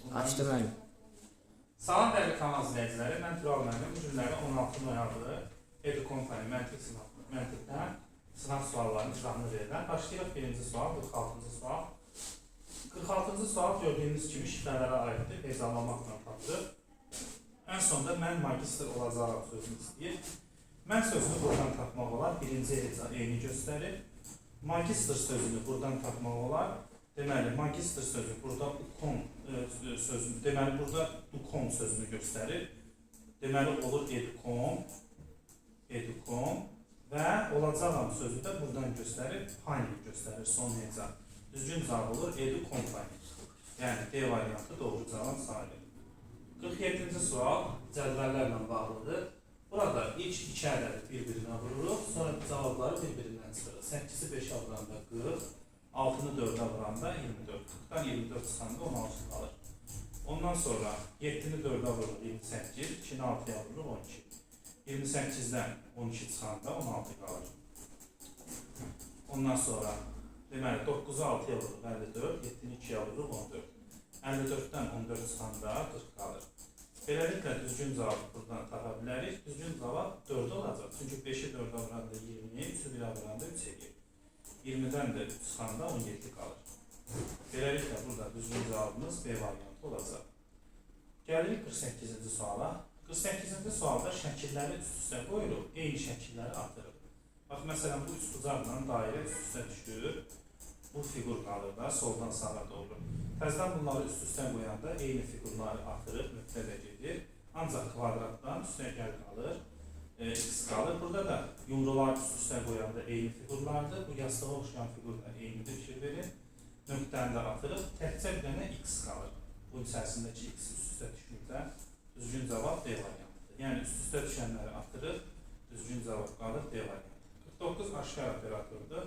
Açdı müəllim. Salam dəyərli kanal izləyiciləri, mən Tural müəllim. Bu günləri 16 noyabr Edukompany məntiqdən sınaq suallarının icrasını verirəm. Başlayırıq birinci sual, 46-cı sual. 46-cı sual gördüyünüz kimi şifrələrə aiddir, hesablamaqla tapılır. Ən sonunda mən magistr olacağım sözünü istəyir. Mən sözünü buradan tapmaq olar, birinci heca eyni göstərir. Magistr sözünü buradan tapmaq olar. Deməli, magistr sözü burada ukon sözünü, deməli burada ukon sözünü göstərir. Deməli olur edukom və olacağam sözü də buradan göstərir, pani göstərir, son heca. Düzgün cavab olur edukompany. Yəni D variantı doğru cavab sayılır. 47-ci sual cədvəllərlə bağlıdır. Burada ilk iki ədədi bir-birinə vururuq, sonra cavabları bir-birindən çıxırıq. 8-i 5-ə vuranda 40. 6'nı 4'e vuranda 24. 40'dan 24 çıxanda 16 qalır. Ondan sonra 7'ni 4'e vurur 28, 2'ni 6'ya vurur 12. 28'den 12 çıxanda 16 qalır. Ondan sonra deməli 9'u 6'ya vurur 54, 7'ni 2'ye vurur 14. 54'den 14 çıxanda 40 qalır. Beləliklə düzgün cavab buradan tapa bilərik. Düzgün cavab 4 olacaq. Çünki 5'i 4'e vuranda 20, 3'ü 1'e vuranda 3 edir. 20'den de çıxanda 17 qalır. Beləliklə burada düzgün cavabımız B variantı olacaq. Gəlirik 48-ci suala. 48-ci sualda şəkilləri üst-üstə qoyuruq, eyni şəkilləri atırıq. Bax, məsələn, bu üçbucaqla dairə üst-üstə düşür. Bu figur qalır da, soldan sağa doğru. Təzədən bunları üst-üstə qoyanda eyni figurları atırıq, nöqtə də gedir. Ancaq kvadratdan üstünə gəl qalır. X qalır. Burada da yumrular üst-üstə qoyanda eyni figurlardır. Bu yastığa oxşayan figurlar eynidir fikir verin. Nöqtəni də atırıq. Təkcə bir dənə X qalır. Bunun içərisindəki X üst-üstə düşməkdə düzgün cavab D variantıdır. Yəni üst-üstə düşənləri atırıq. Düzgün cavab qalır D variantı. 49 aşkar operatordur.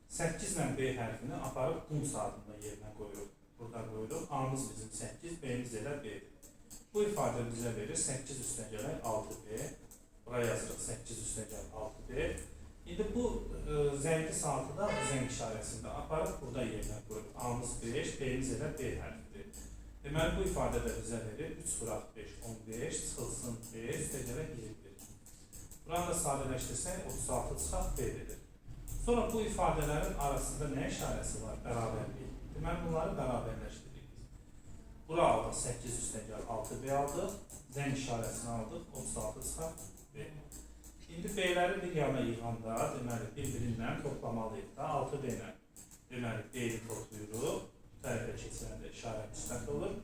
8 ilə B hərfini aparıb qum saatında yerinə qoyuruq. Burada qoyuruq. A'mız bizim 8, B'miz elə B'dir. Bu ifadə bizə verir 8 üstə gələk 6B. Buraya yazırıq 8 üstə gəl 6B. İndi bu zəngi saatı da bu zəng işarəsində aparıb burada yerinə qoyuruq. A'mız 5, B'miz elə B hərfidir. Deməli bu ifadə də bizə verir 3 vuraq 5, 15, çıxılsın B, üstə gələ 21. Buranı da sadələşdirsək 36 çıxaq B verir. Sonra bu ifadələrin arasında nə işarəsi var? Bərabərlik. Deməli bunları bərabərləşdiririk. Bura aldıq 8 üstə gəl 6B aldıq. Zəng işarəsini aldıq 36 çıxaq B. İndi B'ləri bir yana yığanda deməli bir-birindən toplamalıyıq da 6B ilə. Deməli B'yi toplayırıq. Bu tərəfə keçirəndə işarə müsbət olur.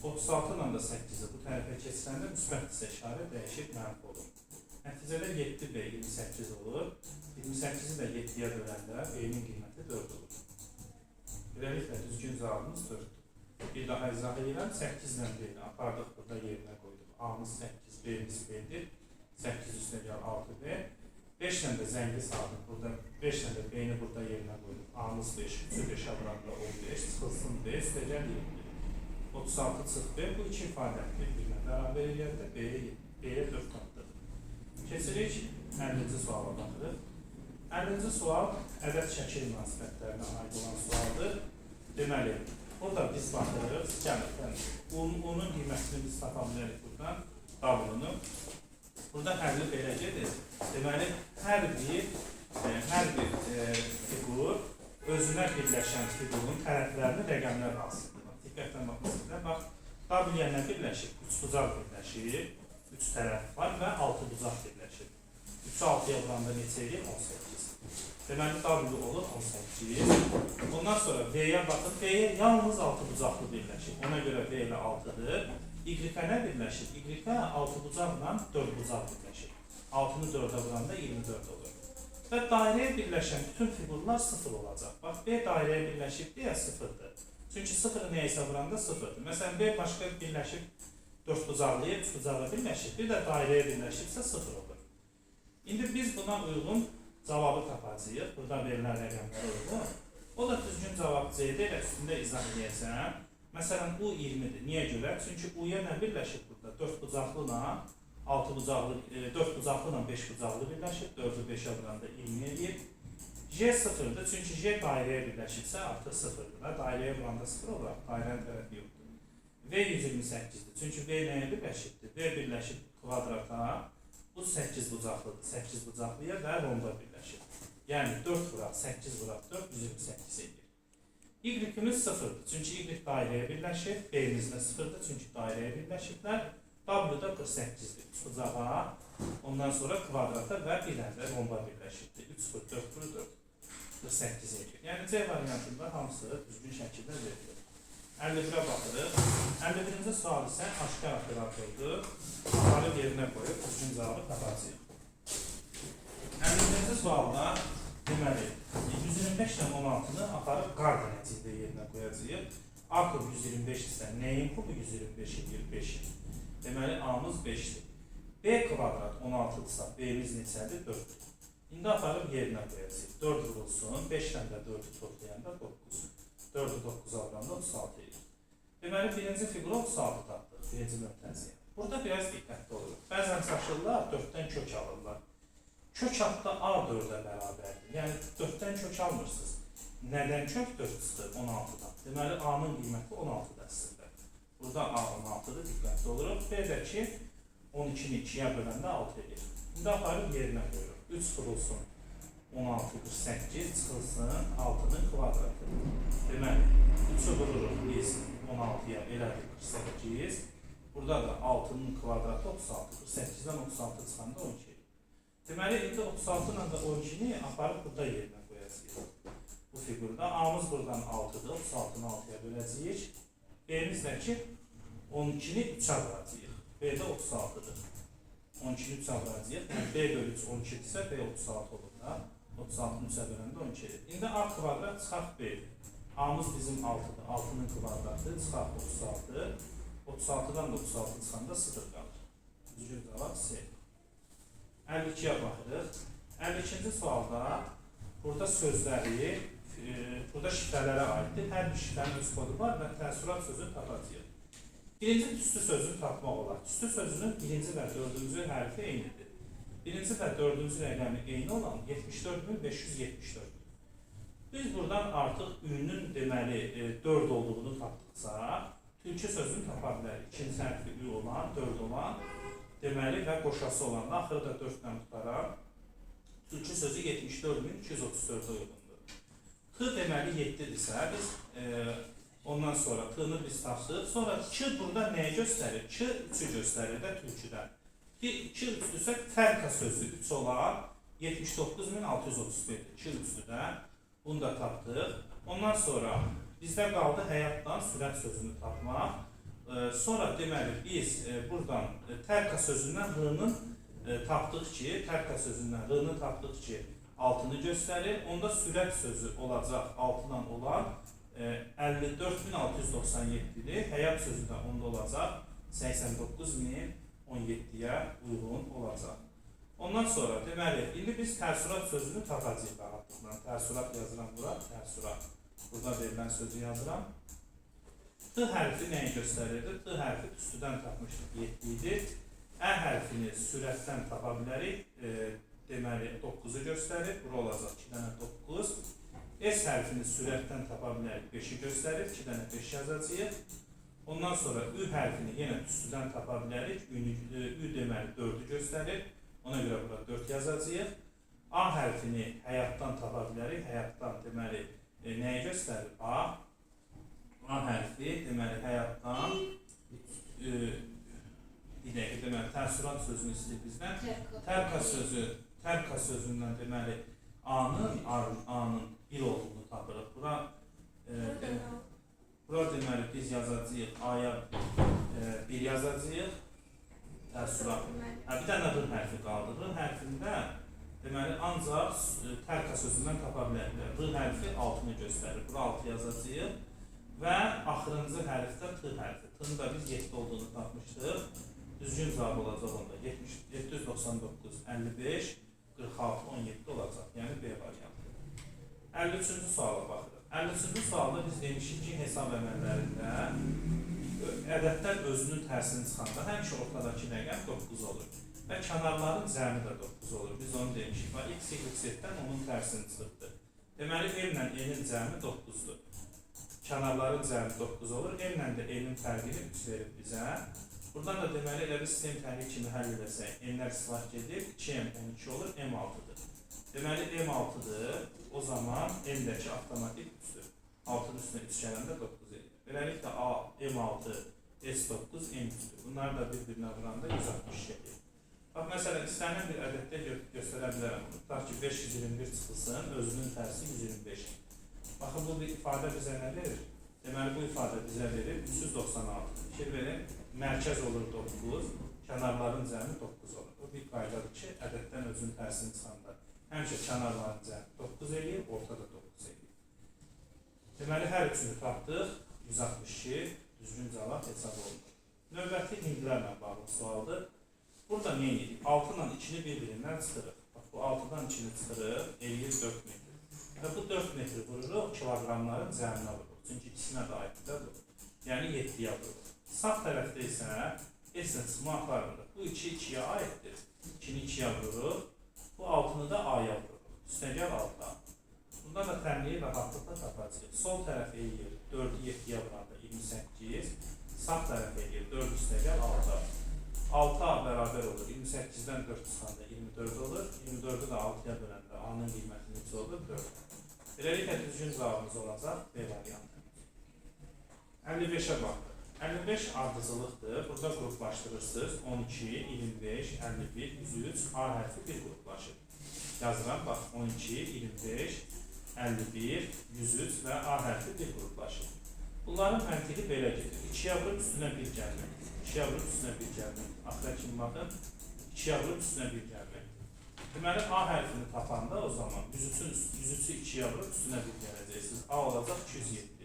36 ilə də 8-i bu tərəfə keçirəndə müsbət isə işarə dəyişib mənfi olur. Nəticədə 7B 28 olur. 28-i də 7-yə böləndə B'nin qiyməti 4 olur. Beləliklə düzgün cavabımız 4-dür. Bir daha izah edirəm. 8 ilə B'ni apardıq burada yerinə qoyduq. A'mız 8, B'miz B'dir. 8 üstə gəl 6B. 5 ilə də zəngi saatını burada, 5 ilə də B'ni burada yerinə qoyduq. A'mız 5, 3'ü 5'ə vuranda 15, çıxılsın B, üstə gəl 21. 36 çıx B. Bu iki ifadəni bir-birinə bərabər eləyəndə B'yə 4 tapdıq. Keçirik 50-ci suala baxırıq. 50-ci sual ədəd şəkil münasibətlərinə aid olan sualdır. Deməli, burada biz baxırıq, gələk, unun qiymətini biz tapa bilərik buradan, davulunu. Burada həlli belə gedir. Deməli, hər bir figur özünə birləşən figurun tərəflərini rəqəmlər alsın. Diqqətlə baxmasınlar. Bax, W nə birləşir? 3 bucaq birləşir, 3 tərəf var və 6 bucaq birləşir. 3'ü 6'ya vuranda neçə edir? 18. Deməli, W olur 18. Ondan sonra V'yə baxın. V'yə yalnız 6 bucaqlı birləşir. Ona görə V ilə 6'dır. Y-ə nə birləşir? Y-ə 6 bucaqla 4 bucaq birləşir. 6'nı 4'ə vuranda 24 olur. Və dairəyə birləşən bütün figurlar 0 olacaq. Bax, B dairəyə birləşib deyə 0'dır. Çünki 0'ı nəyəsə vuranda 0'dır. Məsələn, B başqa birləşib 4 bucaqlıya, 3 bucağa birləşib, bir də dairəyə birləşibsə 0 olur. İndi biz buna uyğun cavabı tapacağıq. Burada verilən rəqəmlər uyğun. O da düzgün cavab C-dir. Elə üstündə izah edəcəm. Məsələn, U 20'dir. Niyə görə? Çünki U-ya nə birləşib burada? 4 bucaqlı ilə 6 bucaqlı, 4 bucaqlı ilə 5 bucaqlı birləşib. 4'ü 5'ə vuranda 20 edir. J 0'dır. Çünki J dairəyə birləşibsə artıq 0'dır. Dairəyə vuranda 0 olaraq dairənin tərəfi yoxdur. 128'dir. Çünki B nəyə birləşibdir? B birləşib kvadrata. Bu 8 bucaqlıdır. 8 bucaqlıya və ronda birləşir. Yəni 4 vuraq, 8 vuraq 4, 128 edir. Y-imiz 0'dır. Çünki Y dairəyə birləşir. B-imiz də 0'dır. Çünki dairəyə birləşiblər. W da 48'dir. 3 bucağa, ondan sonra kvadrata və bir dənə ronda birləşibdir. 3 vur 4 vur 4. 48 edir. Yəni C variantında hamısı düzgün şəkildə verilir. 51'ə baxırıq. 51-ci sual isə aşkar operatordur. Aparıb yerinə qoyub düzgün cavabı tapacağıq. 51-ci sualda deməli 125-16-nı aparıb qar dənəcikdə yerinə qoyacağıq. A kub 125 isə nəyin kubu 125 edir? 5-in. Deməli A-mız 5-dir. B kvadrat 16-dırsa B-miz neçədir? 4-dür. İndi aparıb yerinə qoyacağıq. 4 vurulsun, 5-dən də 4-ü toplayanda 9. 4-ü 9 alanda 36 edir. Deməli birinci fiqura 36 tapdıq. Birinci nöqtəciyə. Burada biraz diqqətli olur. Bəzən çaşırlar, 4-dən kök alırlar. Kök altda A 4-ə bərabərdir. Yəni 4-dən kök almırsınız. Nədən kök 4 çıxır? 16-dan. Deməli A-nın qiyməti 16 dəstədir. Burada A 16-dır, diqqətli oluruq. B-dəki 12-ni 2-yə böləndə 6 edir. İndi aparıb yerinə qoyuruq. 3 vurulsun 16 48 çıxılsın 6-nın kvadratı. Deməli 3-ü vururuq biz 16-ya elədik 48. Burada da 6-nın kvadratı 36. 48-dən 36 çıxanda 12 edir. Deməli indi 36 ilə də 12-ni aparıb burada yerinə qoyacağıq. Bu figurda A-mız buradan 6-dır. 36-nı 6-ya böləcəyik. B-mizdəki 12-ni 3-ə vuracağıq. B-də 36-dır. 12-ni 3-ə vuracağıq. Yəni B bölü 3 12-dirsə B 36 olur da. 36-nı 3-ə böləndə 12 edir. İndi A kvadrat çıxaq B-dir. A-mız bizim 6-dır. 6-nın kvadratı çıxaq 36. 36-dan da 36 çıxanda 0 qalır. Düzgün cavab C. 52-yə baxırıq. 52-ci sualda burada sözləri, burada şifrələrə aiddir. Hər bir şifrənin öz kodu var və təəssürat sözünü tapacağıq. Birinci tüstü sözünü tapmaq olar. Tüstü sözünün birinci və dördüncü hərfi eynidir. Birinci və dördüncü rəqəmi eyni olan 74574. Biz buradan artıq ü-nün deməli 4 olduğunu tapdıqsa, tülkü sözünü tapa bilərik. İkinci hərfi ü olan, 4 olan, deməli və qoşası olan, axırda 4-dən tutaraq, tülkü sözü 74234-ə uyğundur. T deməli 7-dirsə, biz ondan sonra t-nı biz tapdıq. Sonra 2 burada nəyə göstərir? 2 3-ü göstərir də tülküdən. 2 3-dürsə fərqa sözü 3 olan 79631-dir. 2 3-də bunu da tapdıq. Ondan sonra bizdə qaldı həyatdan sürət sözünü tapmaq. Sonra deməli biz buradan tərka sözündən r-nın tapdıq ki, tərka sözündən r-nı tapdıq ki, 6-nı göstərir. Onda sürət sözü olacaq 6-dan olan 54697-dir. Həyat sözü də onda olacaq 89017-yə uyğun olacaq. Ondan sonra deməli indi biz təəssürat sözünü tapacağıq rahatlıqla. Təəssürat yazıram bura, təəssürat. Burada verilən sözü yazıram. T hərfi nəyi göstərirdi? T hərfi tüstüdən tapmışdıq 7-dir. Ə hərfini sürətdən tapa bilərik. Deməli 9-u göstərir. Bura olacaq 2 dənə 9. S hərfini sürətdən tapa bilərik. 5-i göstərir. 2 dənə 5 yazacağıq. Ondan sonra Ü hərfini yenə tüstüdən tapa bilərik. Ü deməli 4-ü göstərir. Ona görə burada 4 yazacağıq. A hərfini həyatdan tapa bilərik. Həyatdan deməli nəyi göstərir? A hərfi deməli həyatdan bir dəqiqə deməli təəssürat sözünü istəyir bizdən. Tərka sözündən deməli A-nın 1 olduğunu tapırıq. Bura deməli biz yazacağıq A-ya 1 yazacağıq. Təəssürat. Bir dənə r hərfi qaldı. R hərfində deməli ancaq tərka sözündən tapa bilərik. R hərfi 6-nı göstərir. Bura 6 yazacağıq. Və axırıncı hərfdə t hərfi. T-nın da biz 7 olduğunu tapmışdıq. Düzgün cavab olacaq onda. 799, 55, 46, 17 olacaq. Yəni B variantı. 53-cü suala baxırıq. 53-cü sualda biz demişik ki, hesab əməllərində ədədlər özünün tərsini çıxanda həmişə ortadakı rəqəm 9 olur. Və kənarların cəmi də 9 olur. Biz onu demişik. Və x, y, z-dən onun tərsini çıxırdı. Deməli, m ilə n-in cəmi 9-dur. kənarların cəmi 9 olur. M ilə də N-in fərqini 3 verir bizə. Buradan da deməli elə bir sistem təhlil kimi həll edəsək, N-lər silah gedir, 2M 12 olur, M 6-dır. Deməli M 6-dır, o zaman M-dəki avtomatik 3-dür. 6-nın üstünə 3 gələndə 9 edir. Beləliklə A, M6, S9, M3-dür. Bunlar da bir-birinə vuranda 160 gedir. Bax, məsələn, istənilən bir ədəddə göstərə bilərəm. Tutaq ki, 521 çıxılsın, özünün tərsi 125. Baxın, bu bir ifadə bizə nə verir? Deməli, bu ifadə bizə verir 396. Fikir verin, mərkəz olur 9, kənarların cəmi 9 olur. Bu bir qaydadır ki, ədəddən özünün tərsini çıxanda həmişə kənarların cəmi 9 eləyir, ortada 9 eləyir. Deməli, hər üçünü tapdıq, 162, düzgün cavab hesab olunur. Növbəti hindlərlə bağlı sualdır. Burada nə edirik? 6 ilə 2-ni bir-birindən çıxırıq. Bax, bu 6-dan 2-ni çıxırıq, eləyir 4 metr. Və bu 4 metr vururuq, kilogramların cəminə vururuq. Çünki ikisinə də aiddir. Yəni 7-yə vururuq. Sağ tərəfdə isə S-lə çıxma aparırıq. Bu 2 2-yə aiddir. 2-ni 2-yə vururuq. Bu 6-nı da A-ya vururuq. Üstə gəl 6-a. Bundan da təmliyi rahatlıqla tapacağıq. Sol tərəf eləyir 4-ü 7-yə vuranda 28. Sağ tərəf eləyir 4 üstə gəl 6-a. 6A bərabər olur. 28-dən 4 çıxanda 24 olur. 24-ü də 6-ya böləndə A-nın qiyməti neçə olur? 4. Beləliklə düzgün cavabımız olacaq B variantı. 55-ə baxdıq. 55 ardıcılıqdır. Burada qruplaşdırırsınız. 12, 25, 51, 103, A hərfi bir qruplaşır. Yazıram, bax, 12, 25, 51, 103 və A hərfi bir qruplaşır. Bunların məntiqi belə gedir. 2-yə vurub üstünə 1 gəlmək. 2-yə vurub üstünə 1 gəlmək. Axıra kimi baxın. 2-yə vurub üstünə 1 gəlmək. Deməli, A hərfini tapanda o zaman 103-ü 2-yə vurub üstünə 1 gələcəksiniz. A olacaq 207.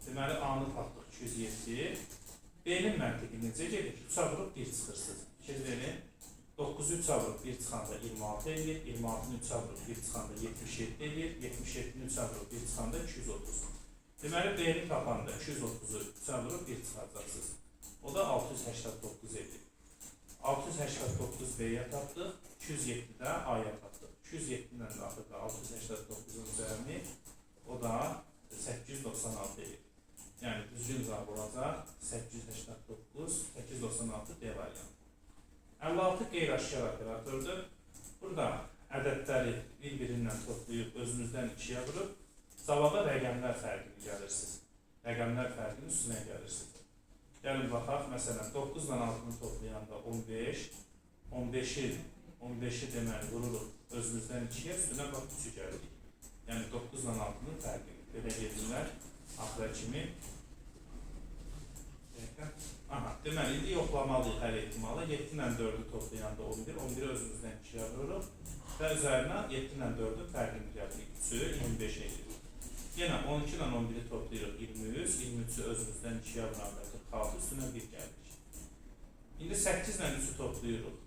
Deməli, A-nı tapdıq 207. B-nin məntiqi necə gedir? 3-ə vurub 1 çıxırsınız. Fikir verin. 9-u 3-ə vurub 1 çıxanda 26 eləyir. 26-nı 3-ə vurub 1 çıxanda 77 eləyir. 77-ni 3-ə vurub 1 çıxanda 230. Deməli, B-ni tapanda 230-u 3-ə vurub 1 çıxacaqsınız. O da 689 edir. 689 B-yə tapdıq, 207 də A-ya tapdıq. 207-dən də axırda 689-un cəmi, o da 896 edir. Yəni, düzgün cavab olacaq 889, 896 D variantı. 56 qeyri-aşkar operatordur. Burada ədədləri bir-birindən toplayıb, özünüzdən 2-yə vurub, cavaba rəqəmlər fərqini gəlirsiniz. Rəqəmlər fərqinin üstünə gəlirsiniz. Gəlin baxaq, məsələn, 9 ilə 6-nı toplayanda 15, 15-i deməli vururuq özümüzdən 2-yə, üstünə bax 3-ü gəlirik. Yəni 9 ilə 6-nın fərqini. Belə gedirlər, axıra kimi. Aha, deməli, indi yoxlamalıyıq hər ehtimalı. 7 ilə 4-ü toplayanda 11, 11-i özümüzdən 2-yə vururuq və üzərinə 7 ilə 4-ün fərqini gəlirik. 3-ü 25 edirik. Yenə 12 ilə 11-i toplayırıq 23, 23-ü özümüzdən 2-yə vuranda 46, üstünə 1 gəlirik. İndi 8 ilə 3-ü toplayırıq.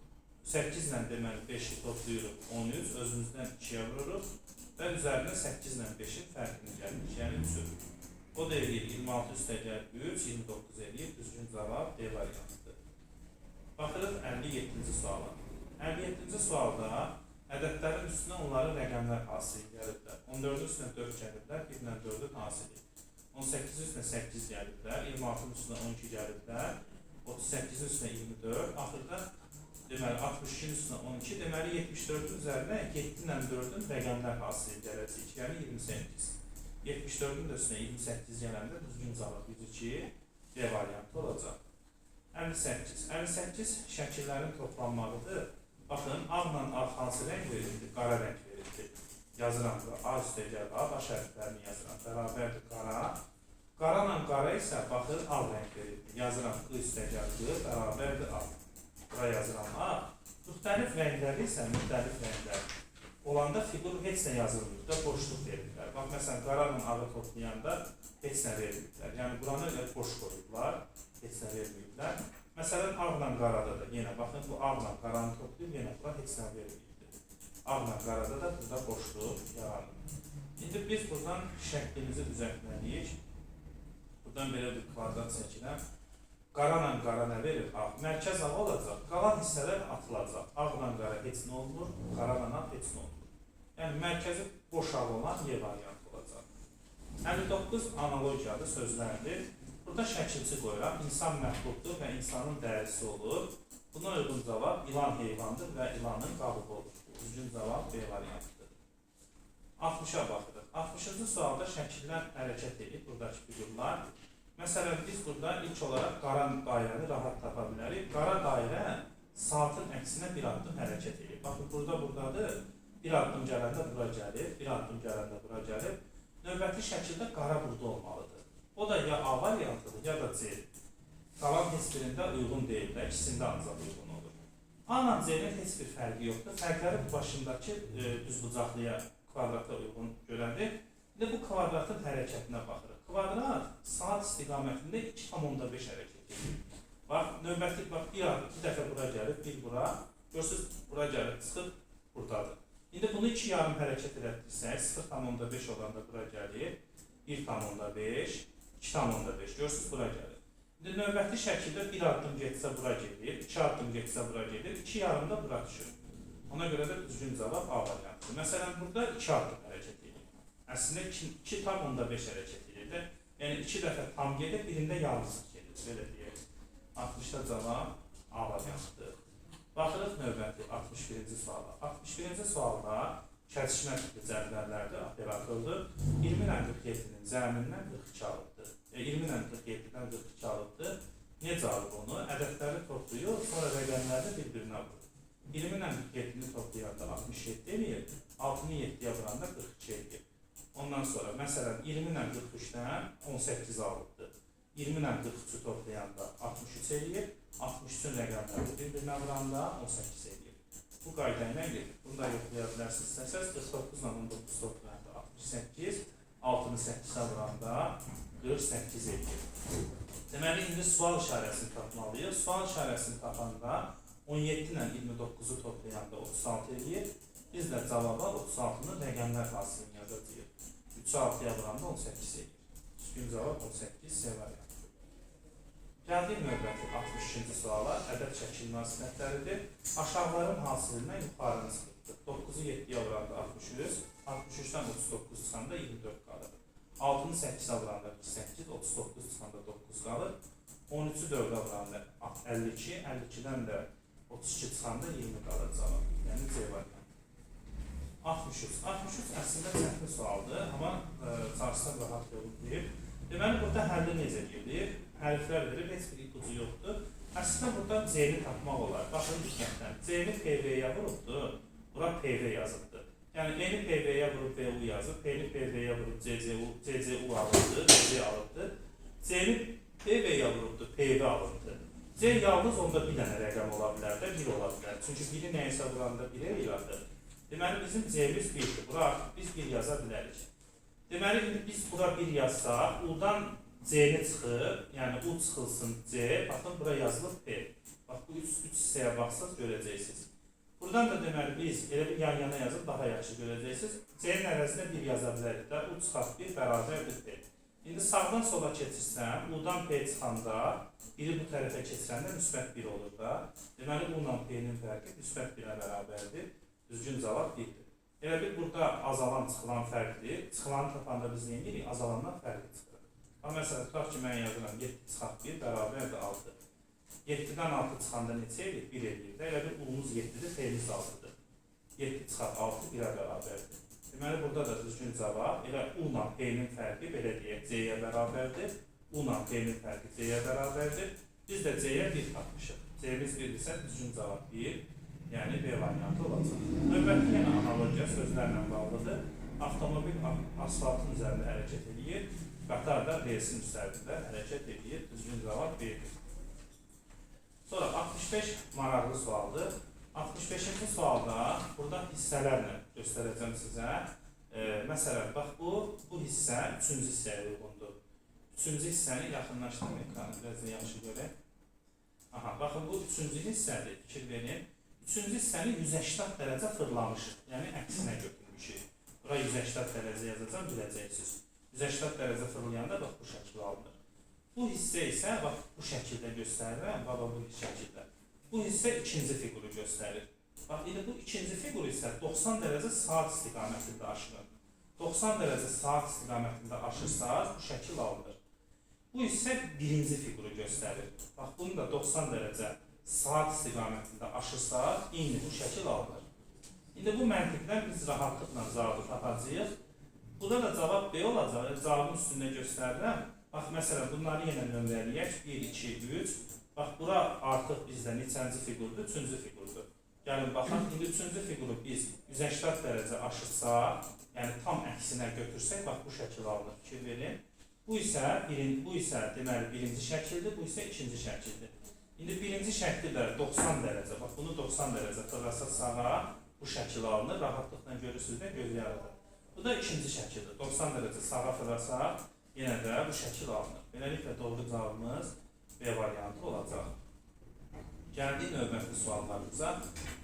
8 ilə deməli 5-i toplayırıq 13, özümüzdən 2-yə vururuq və üzərinə 8 ilə 5-in fərqini gəlirik, yəni 3-ü. O da eləyir 26 üstə gəl 3, 29 eləyir, düzgün cavab D variantıdır. Baxırıq 57-ci suala. 57-ci sualda ədədlərin üstünə onların rəqəmlər hasil gəliblər. 14-ün üstünə 4 gəliblər, 1 ilə 4-ün hasili. 18-in üstünə 8 gəliblər, 26-ın üstünə 12 gəliblər, 38-in üstünə 24, axırda deməli 62-in üstünə 12, deməli 74-ün üzərinə 7 ilə 4-ün rəqəmlər hasil gələcək, yəni 28. 74-ün də üstünə 28 gələndə düzgün cavab 102 D variantı olacaq. 58. 58 şəkillərin toplanmağıdır. Baxın, ağla ağ hansı rəng verildi? Qara rəng verildi. Yazıram da A üstə gəl A, baş hərflərini yazıram. Bərabərdir qara. Qara ilə qara isə baxın ağ rəng verildi. Yazıram Q üstə gəl Q, bərabərdir A. Bura yazıram A. Müxtəlif rəngləri isə müxtəlif rənglər olanda fiqur heç nə yazılmır da boşluq verirlər. Bax, məsələn, qara ilə ağı toplayanda heç nə verilmirlər. Yəni, buranı elə boş qoyublar, heç nə verməyiblər. Məsələn, ağla qarada da yenə baxın, bu ağla qaranı toplayıb, yenə bura heç nə verməyibdir. Ağla qarada da burada boşluq yaranır. İndi biz buradan şəklimizi düzəltməliyik. Buradan belə bir kvadrat çəkiləm. Qara ilə qara nə verir? Ağ. Mərkəz ağ olacaq. Qalan hissələr atılacaq. Ağla qara heç nə olmur, qara ilə ağ heç nə olmur. Yəni, mərkəzi boş ağ olan Y variantı olacaq. 59 analogiyadır, sözlərdir. Burada şəkilçi qoyuram. İnsan məxluqdur və insanın dərisi olur. Buna uyğun cavab ilan heyvandır və ilanın qabığı olur. Düzgün cavab B variantıdır. 60-a baxırıq. 60-cı sualda şəkillər hərəkət edir. Buradakı figurlar. Məsələn, biz burada ilk olaraq qara dairəni rahat tapa bilərik. Qara dairə saatın əksinə bir addım hərəkət edir. Baxın, buradadır. Bir addım gələndə bura gəlir, bir addım gələndə bura gəlir. Növbəti şəkildə qara burada olmalıdır. O da ya A variantıdır, ya da C. Qalan heç birində uyğun deyil də, ikisində ancaq uyğun olur. A-la C-nin heç bir fərqi yoxdur. Fərqləri bu başındakı düzbucaqlıya, kvadrata uyğun görəndir. İndi bu kvadratın hərəkətinə baxırıq. Kvadrat saat istiqamətində 2,5 hərəkət edir. Bax, növbəti, bir dəfə bura gəlir, bir bura. Görürsünüz, bura gəlir, çıxıb buradadır. İndi bunu 2 yarım hərəkət edədirsək, 0,5 olanda bura gəlir, 1,5, 2,5. Görürsünüz, bura gəlir. İndi növbəti şəkildə bir addım getsə bura gedir, 2 addım getsə bura gedir, 2 yarım da bura düşür. Ona görə də düzgün cavab A variantıdır. Məsələn, burada 2 addım hərəkət edir. Əslində 2,5 hərəkət edir. Yəni 2 dəfə tam gedir, birində yarımsız gedir. Belə deyək. 60-da cavab A variantıdır. Baxırıq növbəti 61-ci suala. 61-ci sualda kəsişmə tipli cədvəllərdir, operatordur. 20 ilə 47-nin zəminindən 42 alıbdır. 20 ilə 47-dən 42 alıbdır. Necə alıb onu? Ədədləri toplayır, sonra rəqəmləri bir-birinə vurur. 20 ilə 47-ni toplayanda 67 eləyir, 6-nı 7-yə vuranda 42 eləyir. Ondan sonra, məsələn, 20 ilə 43-dən 18 alıbdır. 20 ilə 43-ü toplayanda 63 eləyir, 63-ün rəqəmləri bir-birinə vuranda 18 eləyir. Bu qayda ilə gedir. Bunu da yoxlaya bilərsiniz. İstəsəz 49 ilə 19 toplayanda 68, 6-nı 8-ə vuranda 48 eləyir. Deməli, indi sual işarəsini tapmalıyıq. Sual işarəsini tapanda 17 ilə 29-u toplayanda 36 eləyir. Biz də cavaba 36-nın rəqəmlər fasilini yazacağıq. 3-ü 6-ya vuranda 18 eləyir. Düzgün cavab 18 C variantı. Gəldik növbəti 62-ci suala. Ədəd şəkil münasibətləridir. Aşağıların hasilindən yuxarını çıxırdır. 9-u 7-yə vuranda 63, 63-dən 39 çıxanda 24 qalır. 6-nı 8-ə vuranda 48, 39 çıxanda 9 qalır. 13-ü 4-ə vuranda 52, 52-dən də 32 çıxanda 20 qalır cavab. Yəni C variantı. 63. 63 əslində çətin sualdır, amma çalışsan rahat görülür. Deməli, burada həlli necə gedir? Hərflər verir, heç bir ipucu yoxdur. Əslində, burada C-ni tapmaq olar. Baxın, diqqətlə. C-ni PV-yə vurubdur, bura PV yazıbdır. Yəni, E-ni PV-yə vurub VU yazıb, P-ni PV-yə vurub CCU alıbdır, C alıbdır. C-ni PV-yə vurubdur, PV alıbdır. C yalnız onda bir dənə rəqəm ola bilər də, 1 ola bilər. Çünki 1-i nəyəsə vuranda 1-ə iladır. Deməli, bizim C-miz 1-dir. Bura artıq biz 1 yaza bilərik. Deməli, indi biz bura 1 yazsaq, U-dan C-ni çıxır, yəni U çıxılsın C, baxın, bura yazılıb P. Bax, bu 3 hissəyə baxsaq görəcəksiniz. Buradan da deməli, biz elə bir yan-yana yazıb daha yaxşı görəcəksiniz. C-nin əvəzinə 1 yaza bilərik də, U çıxaq 1 bərabərdir P. İndi sağdan sola keçirsəm, U-dan P çıxanda, biri bu tərəfə keçirəndə müsbət 1 olur da. Deməli, U-la P-nin fərqi müsbət 1-ə bərabərdir. Düzgün cavab 1-dir. Elə bir burada azalan, çıxılan fərqdir. Çıxılanı tapanda biz nə edirik? Azalandan fərqi çıxırıq. Məsələn, tutaq ki, mən yazıram 7 çıxaq 1 bərabərdir 6. 7-dən 6 çıxanda neçə edir? 1 edir. Elə bir U-muz 7-dir, P-miz 6-dır. 7 çıxaq 6 1-ə bərabərdir. Deməli, burada da düzgün cavab, elə U-la P-nin fərqi, belə deyək, C-yə bərabərdir. U-la P-nin fərqi C-yə bərabərdir. Biz də C-yə 1 tapmışıq. C-miz 1 isə düzgün cavab 1. Yəni B variantı olacaq. Növbəti yenə analogiya sözlərlə bağlıdır. Avtomobil asfaltın üzərində hərəkət edir. Qatar da reysin üzərində hərəkət edir. Düzgün cavab B-dir. Sonra 65 maraqlı sualdır. 65-ci sualda burada hissələrlə göstərəcəm sizə. Məsələn, bax bu hissə 3-cü hissəyə uyğundur. 3-cü hissəni yaxınlaşdırım ekranı, biraz da yaxşı görək. Aha, baxın, bu 3-cü hissədir, fikir verin. 3-cü hissəni 180 dərəcə fırlamışıq, yəni əksinə götürmüşük. Bura 180 dərəcə yazacam, biləcəksiniz. 180 dərəcə fırlayanda bax, bu şəkil alınır. Bu hissə isə, bax, bu şəkildə göstərirəm, baba bu şəkildə. Bu hissə ikinci fiquru göstərir. Bax, indi bu ikinci fiqur isə 90 dərəcə saat istiqamətində aşırır. 90 dərəcə saat istiqamətində aşırsanız bu şəkil alınır. Bu isə birinci fiquru göstərir. Bax, bunu da 90 dərəcə saat istiqamətində aşırsanız eyni bu şəkil alınır. İndi bu məntiqdən biz rahatlıqla cavabı tapacağıq. Burada da cavab B olacaq. Cavabın üstündə göstərirəm. Bax, məsələn, bunları yenə nömrələyək. 1, 2, 3. Bax, bura artıq bizdə neçənci fiqurdur? Üçüncü fiqurdur. Gəlin, baxaq, indi üçüncü fiquru biz 180 dərəcə aşırsaq, yəni tam əksinə götürsək, bax, bu şəkil alınır. Fikir verin. Bu isə deməli birinci şəkildir, bu isə ikinci şəkildir. İndi birinci şəkli də 90 dərəcə, bax, bunu 90 dərəcə fırlasaq sağa, bu şəkil alınır. Rahatlıqla görürsünüz də göz yarıdır. Bu da ikinci şəkildir. 90 dərəcə sağa fırlasaq, yenə də bu şəkil alınır. Beləliklə, doğru cavabımız B variantı olacaq. Gəldik növbəti suallarımıza.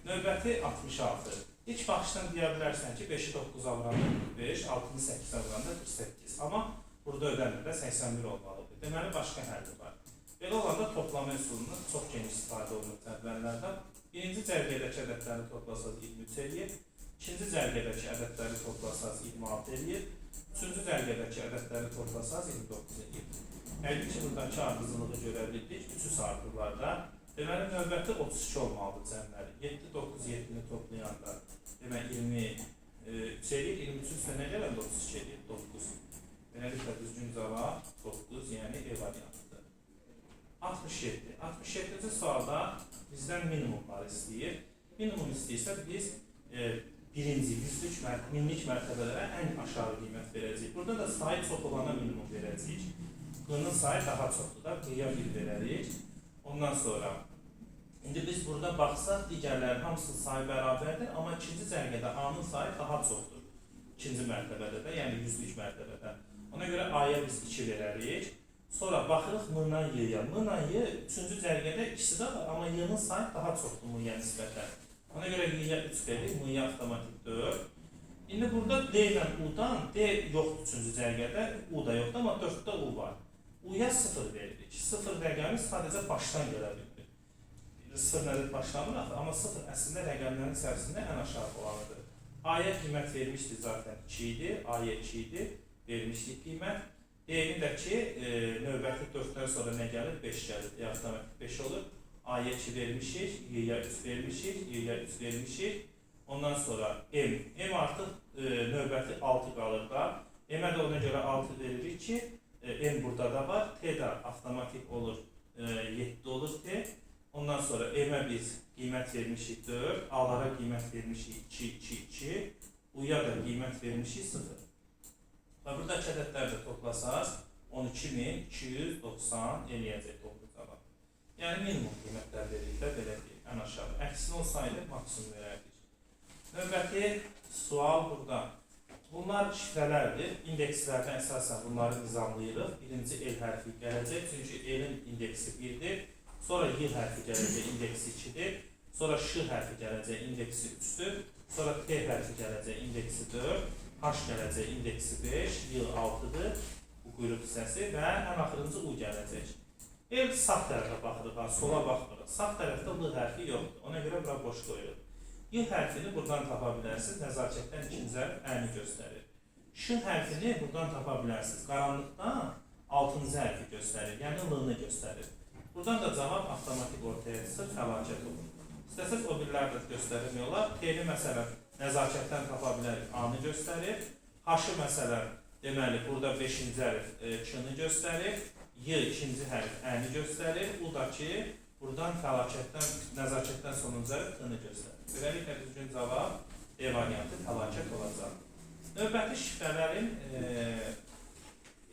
Növbəti 66. İlk baxışdan deyə bilərsən ki, 5-i 9-a vuranda 45, 6-nı 8-ə vuranda 48. Amma burada ödənirdə 81 olmalıdır. Deməli, başqa həlli var. Belə olanda toplama üsulundan çox geniş istifadə olunur cədvəllərdən. Birinci cərgədəki ədədləri toplasaz 23 eləyir. İkinci cərgədəki ədədləri toplasaz 26 eləyir. Üçüncü cərgədəki ədədləri toplasaz 29 eləyir. Həqiqi ki, buradakı ardıcılığı görə bildik. 3'ü artırlarda. Deməli, növbəti 32 olmalıdır cəmləri. 7, 9, 7-ni toplayanda deməli 23 eləyir. 23 üstünə gələn 32 eləyir. 9. Beləliklə, düzgün cavab 9, yəni E variantıdır. 67. 67-ci sualda bizdən minimumları istəyir. Minimum istəyirsə biz birinci, minlik mərtəbələrə ən aşağı qiymət verəcəyik. Burada da sayı çox olana minimum verəcəyik. Qının sayı daha çoxdur da, qıya 1 verərik. Ondan sonra, indi biz burada baxsaq, digərlərin hamısının sayı bərabərdir, amma ikinci cərgədə A-nın sayı daha çoxdur. İkinci mərtəbədə də, yəni 100-lük mərtəbədə. Ona görə A-ya biz 2 verərik. Sonra baxırıq M-dan Y-ya. M-dan Y üçüncü cərgədə ikisi də var, amma Y-nin sayı daha çoxdur M-ya nisbətən. Ona görə Y-ya 3 verir, M-ya avtomatik 4. İndi burada D ilə U-dan, D yoxdur üçüncü cərgədə, U da yoxdur, amma 4-də U var. U-ya 0 veririk. 0 rəqəmi sadəcə başdan görə bilirik. 0 nədir başlamıraq, amma 0 əslində rəqəmlərin içərisində ən aşağı olanıdır. A-ya qiymət vermişdi zaten 2 idi, A-ya 2 idi, vermişdik qiymət. D-ni də ki, növbəti 4-dən sonra nə gəlir? 5 gəlir, avtomatik 5 olur. A-ya 2 vermişik, Y-ya 3 vermişik, Y-ya 3 vermişik. Ondan sonra M. M artıq növbəti 6 qalır da. M-ə də ona görə 6 veririk ki, M burada da var, T də avtomatik olur, 7 olur T. Ondan sonra M-ə biz qiymət vermişik 4, A-lara qiymət vermişik 2, 2, 2, U-ya da qiymət vermişik 0. Və buradakı ədədləri də toplasaz 12290 eləyəcək doğru cavab. Yəni minimum qiymətlər veririk də belə deyil, ən aşağı. Əksin olsaydı maksimum verərdik. Növbəti sual burada. Bunlar şifrələrdir. İndekslərdən əsasən bunları nizamlayırıq. Birinci L hərfi gələcək, çünki L-in indeksi 1-dir. Sonra Y hərfi gələcək, indeksi 2-dir. Sonra Ş hərfi gələcək, indeksi 3-dür. Sonra T hərfi gələcək, indeksi 4. H gələcək, indeksi 5. Y 6-dır. Bu quyruq hissəsi və ən axırıncı U gələcək. L sağ tərəfə baxırıq, sola baxmırıq. Sağ tərəfdə L hərfi yoxdur. Ona görə bura boş qoyuruq. Y hərfini buradan tapa bilərsiniz. Nəzakətdən ikinci hərf Ə-ni göstərir. Ş hərfini buradan tapa bilərsiniz. Qaranlıqdan 6-cı hərfi göstərir. Yəni L-ni göstərir. Buradan da cavab avtomatik ortaya çıxır, fəlakət olur. İstəsəz o birlər də göstərilmək olar. T-ni məsələn nəzakətdən tapa bilərik, A-ni göstərir. H-ı məsələn deməli burada 5-ci hərf Q-ni göstərir. Y ikinci hərf Ə-ni göstərir. U da ki buradan fəlakətdən, nəzakətdən sonuncu hərf T-ni göstərir. Beləliklə düzgün cavab D variantı fəlakət olacaq. Növbəti şifrələrin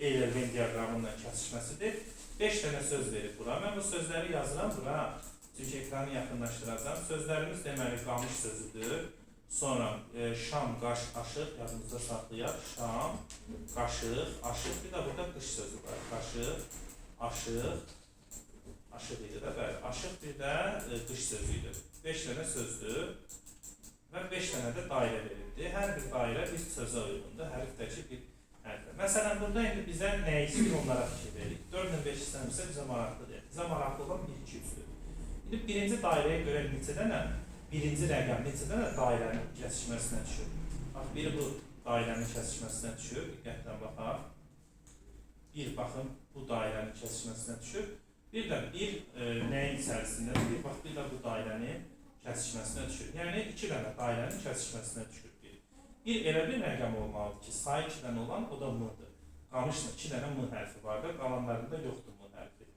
Euler-Venn diaqramından kəsişməsidir. 5 dənə söz verib bura. Mən bu sözləri yazıram bura. Çünki ekranı yaxınlaşdıracağım. Sözlərimiz deməli qamış sözüdür. Sonra şam, qaş, aşıq yadımızda saxlayaq. Şam, qaşıq, aşıq. Bir də burada qış sözü var. Qaşıq, aşıq, aşıq idi də bəli. Aşıq bir də qış sözü idi. 5 dənə sözdür və 5 dənə də dairə verildi. Hər bir dairə bir sözə uyğundur. Hərfdəki bir hərfə. Məsələn, burada indi bizə nəyi istəyir, onlara fikir veririk. 4 ilə 5 istəmirsə bizə maraqlı deyil. Bizə maraqlı olan 1, 2, 3-dür. İndi birinci dairəyə görə neçə dənə, birinci rəqəm neçə dənə dairənin kəsişməsinə düşür. Bax, biri bu dairənin kəsişməsinə düşür. Diqqətlə baxaq. Bir baxın, bu dairənin kəsişməsinə düşür. Bir də nəyin içərisindədir? Bir bax, bir də bu dairənin kəsişməsinə düşür. Yəni, iki dənə dairənin kəsişməsinə düşür. Bir elə bir rəqəm olmalıdır ki, sayı 2-dən olan, o da m-dır. Qamışda 2 dənə m hərfi vardır, qalanlarında yoxdur m hərfi.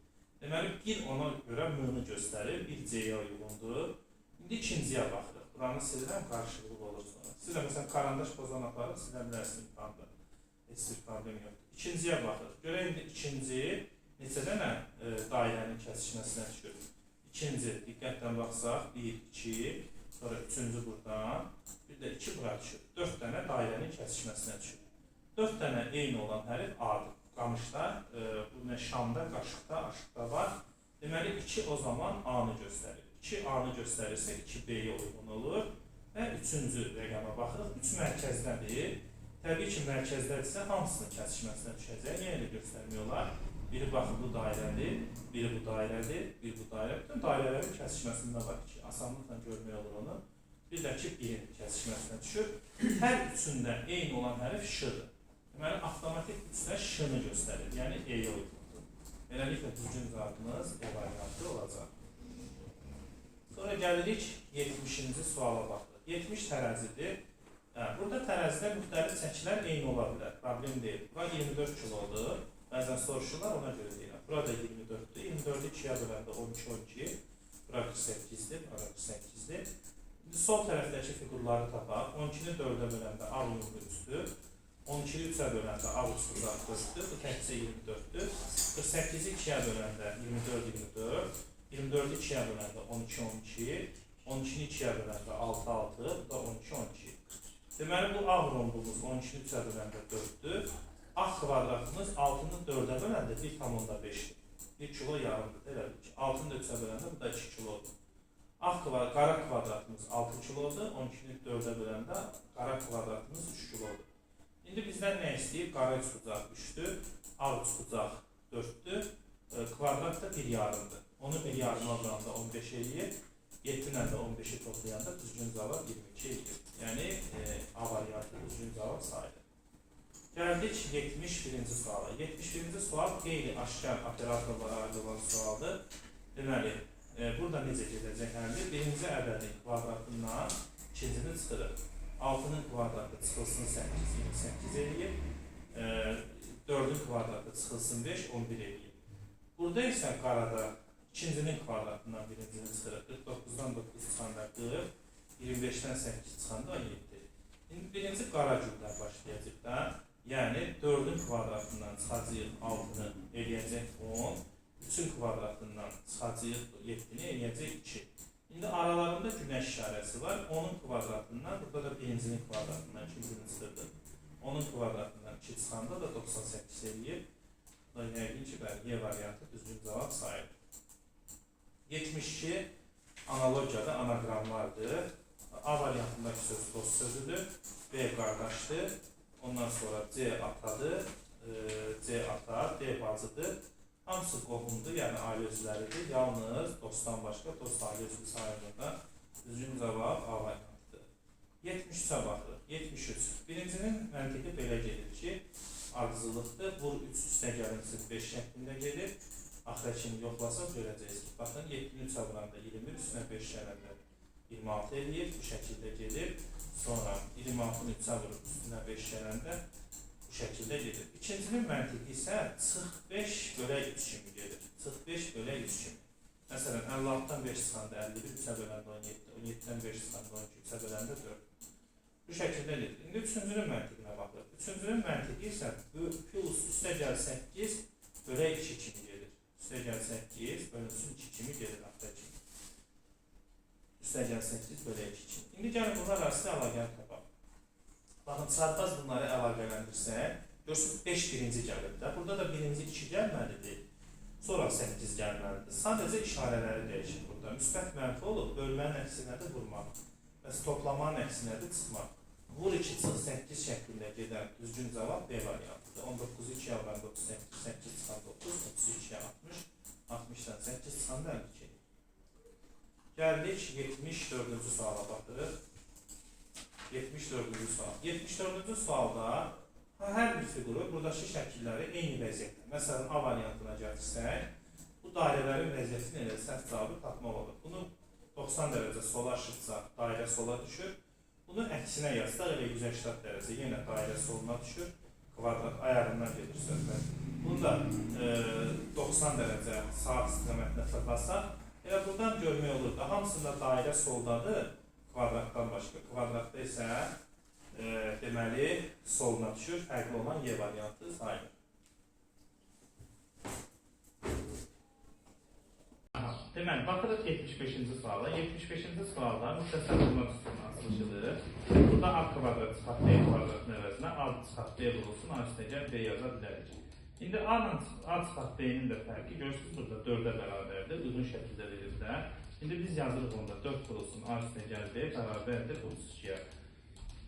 Deməli, bir ona görə m-nı göstərir, bir c-yə uyğundur. İndi ikinciyə baxırıq. Buranı silirəm, qarşılıq olur sonra. Siz də məsələn, karandaş pozan aparıb, silə bilərsiniz imtihanda. Heç bir problem yoxdur. İkinciyə baxırıq. Görək, indi ikinci neçə dənə dairənin kəsişməsinə düşür. İkinci, diqqətlə baxsaq, 1, 2, sonra üçüncü buradan, bir də 2 bura düşür. 4 dənə dairənin kəsişməsinə düşür. 4 dənə eyni olan hərf A-dır. Qamışda, bu şamda, qaşıqda, aşıqda var. Deməli, 2 o zaman A-nı göstərir. 2 A-nı göstərirsə 2 B-yə uyğun olur. Və üçüncü rəqəmə baxırıq. 3 mərkəzdədir. Təbii ki, mərkəzdədirsə hamısının kəsişməsinə düşəcək. Yəni göstərmək olar. Biri baxın, bu dairədir, biri bu dairədir, biri bu dairə. Bütün dairələrin kəsişməsində var ki, asanlıqla görmək olur onu. Bir də ki, birin kəsişməsinə düşür. Hər üçündə eyni olan hərf ş-dır. Deməli, avtomatik üçdə ş-nı göstərir. Yəni, E-yə uyğundur. Beləliklə, düzgün cavabımız E variantı olacaq. Sonra gəlirik 70-ci suala baxırıq. 70 tərəzidir. Burada tərəzidə müxtəlif çəkilər eyni ola bilər. Problem deyil. Bura 24 kilodur. Bəzən soruşurlar, ona görə deyirəm. Burada 24-dür. 24-ü 2-yə böləndə 12-12. Bura 48-dir, bura 48-dir. Sol tərəfdəki fiqurları tapaq. 12-ni 4-ə böləndə A uyğunlu 3-dür. 12-ni 3-ə böləndə A uçsuzaq 4-dür. Bu təkcə 24-dür. 48-i 2-yə böləndə 24-24. 24-ü 2-yə böləndə 12-12. 12-ni 2-yə böləndə 6-6. Bu da 12-12. Deməli, bu A rombumuz 12-ni 3-ə böləndə 4-dür. A kvadratımız 6-nı 4-ə böləndə 1,5-dir. 1 kilo yarımdır. Elə bil ki, 6-nı 3-ə böləndə bu da 2 kilodur. Qara kvadratımız 6 kilodur, 12-ni 4-ə böləndə qara kvadratımız 3 kilodur. İndi bizdən nə istəyir? Qara üçbucaq 3-dür, A üçbucaq 4-dür, kvadrat da 1 yarımdır. Onu 1 yarıma böləndə 15 eləyir, 7 ilə də 15-i toplayanda düzgün cavab 22 eləyir. Yəni, A variantı düzgün cavab sayılır. Gəldik 71-ci suala. 71-ci sual qeyri-aşkar operatorlara ayrılan sualdır. Deməli, burada necə gedəcək həmdir? Birinci ədədin kvadratından ikincini çıxırıq. 6-nın kvadratı çıxılsın 8, 28 eləyir. 4-ün kvadratı çıxılsın 5, 11 eləyir. Burada isə qarada ikincinin kvadratından birincini çıxırıq. 49-dan 9 çıxanda 40, 25-dən 8 çıxanda 17. İndi birinci qara cümlə başlayacaq da. Yəni 4-ün kvadratından çıxacaq 6-nı eləyəcək 10, 3-ün kvadratından çıxacaq 7-ni eləyəcək 2. İndi aralarında günəş işarəsi var. 10-un kvadratından, burada da birincinin kvadratından 2-cini çıxırdı. 10-un kvadratından 2 çıxanda da 98 eləyir. Yəqin ki, Y variantı düzgün cavab sayılır. 72 analogiyada anaqramlardır. A variantındakı söz dost sözüdür. B qardaşdır. Ondan sonra C atadır, C atar, D bacıdır. Hamısı qohumdur, yəni ailə üzvləridir. Yalnız dostdan başqa dost ailə üzvü sayılır. Düzgün cavab A variantıdır. 73-ə baxırıq. 73. Birincinin məntiqi belə gedir ki, ardıcılıqdır. Vur 3 üstə gəlinsin 5 şəklində gedir. Axirəkini yoxlasaq görəcəksiniz. Baxın, 7-ni 3-ə vuranda 21, üstünə 5 gələndə 26 eləyir. Bu şəkildə gedir. Sonra 26-nı 3-ə vurub üstünə 5 gələndə bu şəkildə gedir. İkincinin məntiqi isə çıx 5 bölək 3 kimi gedir. Çıx 5 bölək 3 kimi. Məsələn, 56-dan 5 çıxanda 51, 3-ə böləndə 17, 17-dən 5 çıxanda 12, 3-ə böləndə 4. Bu şəkildə gedir. İndi üçüncünün məntiqinə baxırıq. Üçüncünün məntiqi isə plus üstə gəl 8 bölək 2 kimi gedir. Üstə gəl 8 bölünsün 2 kimi gedir. Üstə gəl 8 bölək 2 kimi. İndi gəlin bunlar arasında əlaqəni tapaq. Baxın, çarpaz bunları əlaqələndirsək, görsünüz 5 birinci gəlir də. Burada da birinci 2 gəlməlidir. Sonra 8 gəlməlidir. Sadəcə işarələri dəyişir burada. Müsbət mənfi olub, bölmənin əksinədir vurmaq. Bəs toplamanın əksinədir çıxmaq. Vur 2 çıx 8 şəklində gedən düzgün cavab B variantıdır. 19-u 2-yə vuranda 38, 8 çıxan 9, 32-yə 60, 60-dan 8 çıxan da 52. Gəldik 74-cü suala baxırıq. 74-cü sual. 74-cü sualda hər bir fiquru, buradakı şəkilləri eyni vəziyyətdə. Məsələn, A variantına gəlirsək, bu dairələrin vəziyyətini elə səhv cavabı tapmaq olur. Bunu 90 dərəcə sola aşırsa, dairə sola düşür. Bunu əksinə yazsaq, elə 180 dərəcə yenə dairə soluna düşür. Kvadrat ayarından gedir söhbət. Bunu da 90 dərəcə sağ istiqamətlə fırlasaq, elə buradan görmək olur da, hamısında dairə soldadır, kvadratdan başqa. Kvadratda isə deməli soluna düşür, fərqli olan Y variantı sayılır. Deməli, baxırıq 75-ci suala. 75-ci sualda müxtəsər vurma düsturunun açılışıdır. Burada A kvadrat çıxaq B kvadratın əvəzinə A çıxaq B vurulsun, A üstəgəl B yaza bilərik. İndi A çıxaq B-nin də fərqi görürsünüz, burada 4-ə bərabərdir, uyğun şəkildə verirlər. İndi biz yazırıq onda 4 vurulsun, A üstəgəl B bərabərdir 32-yə.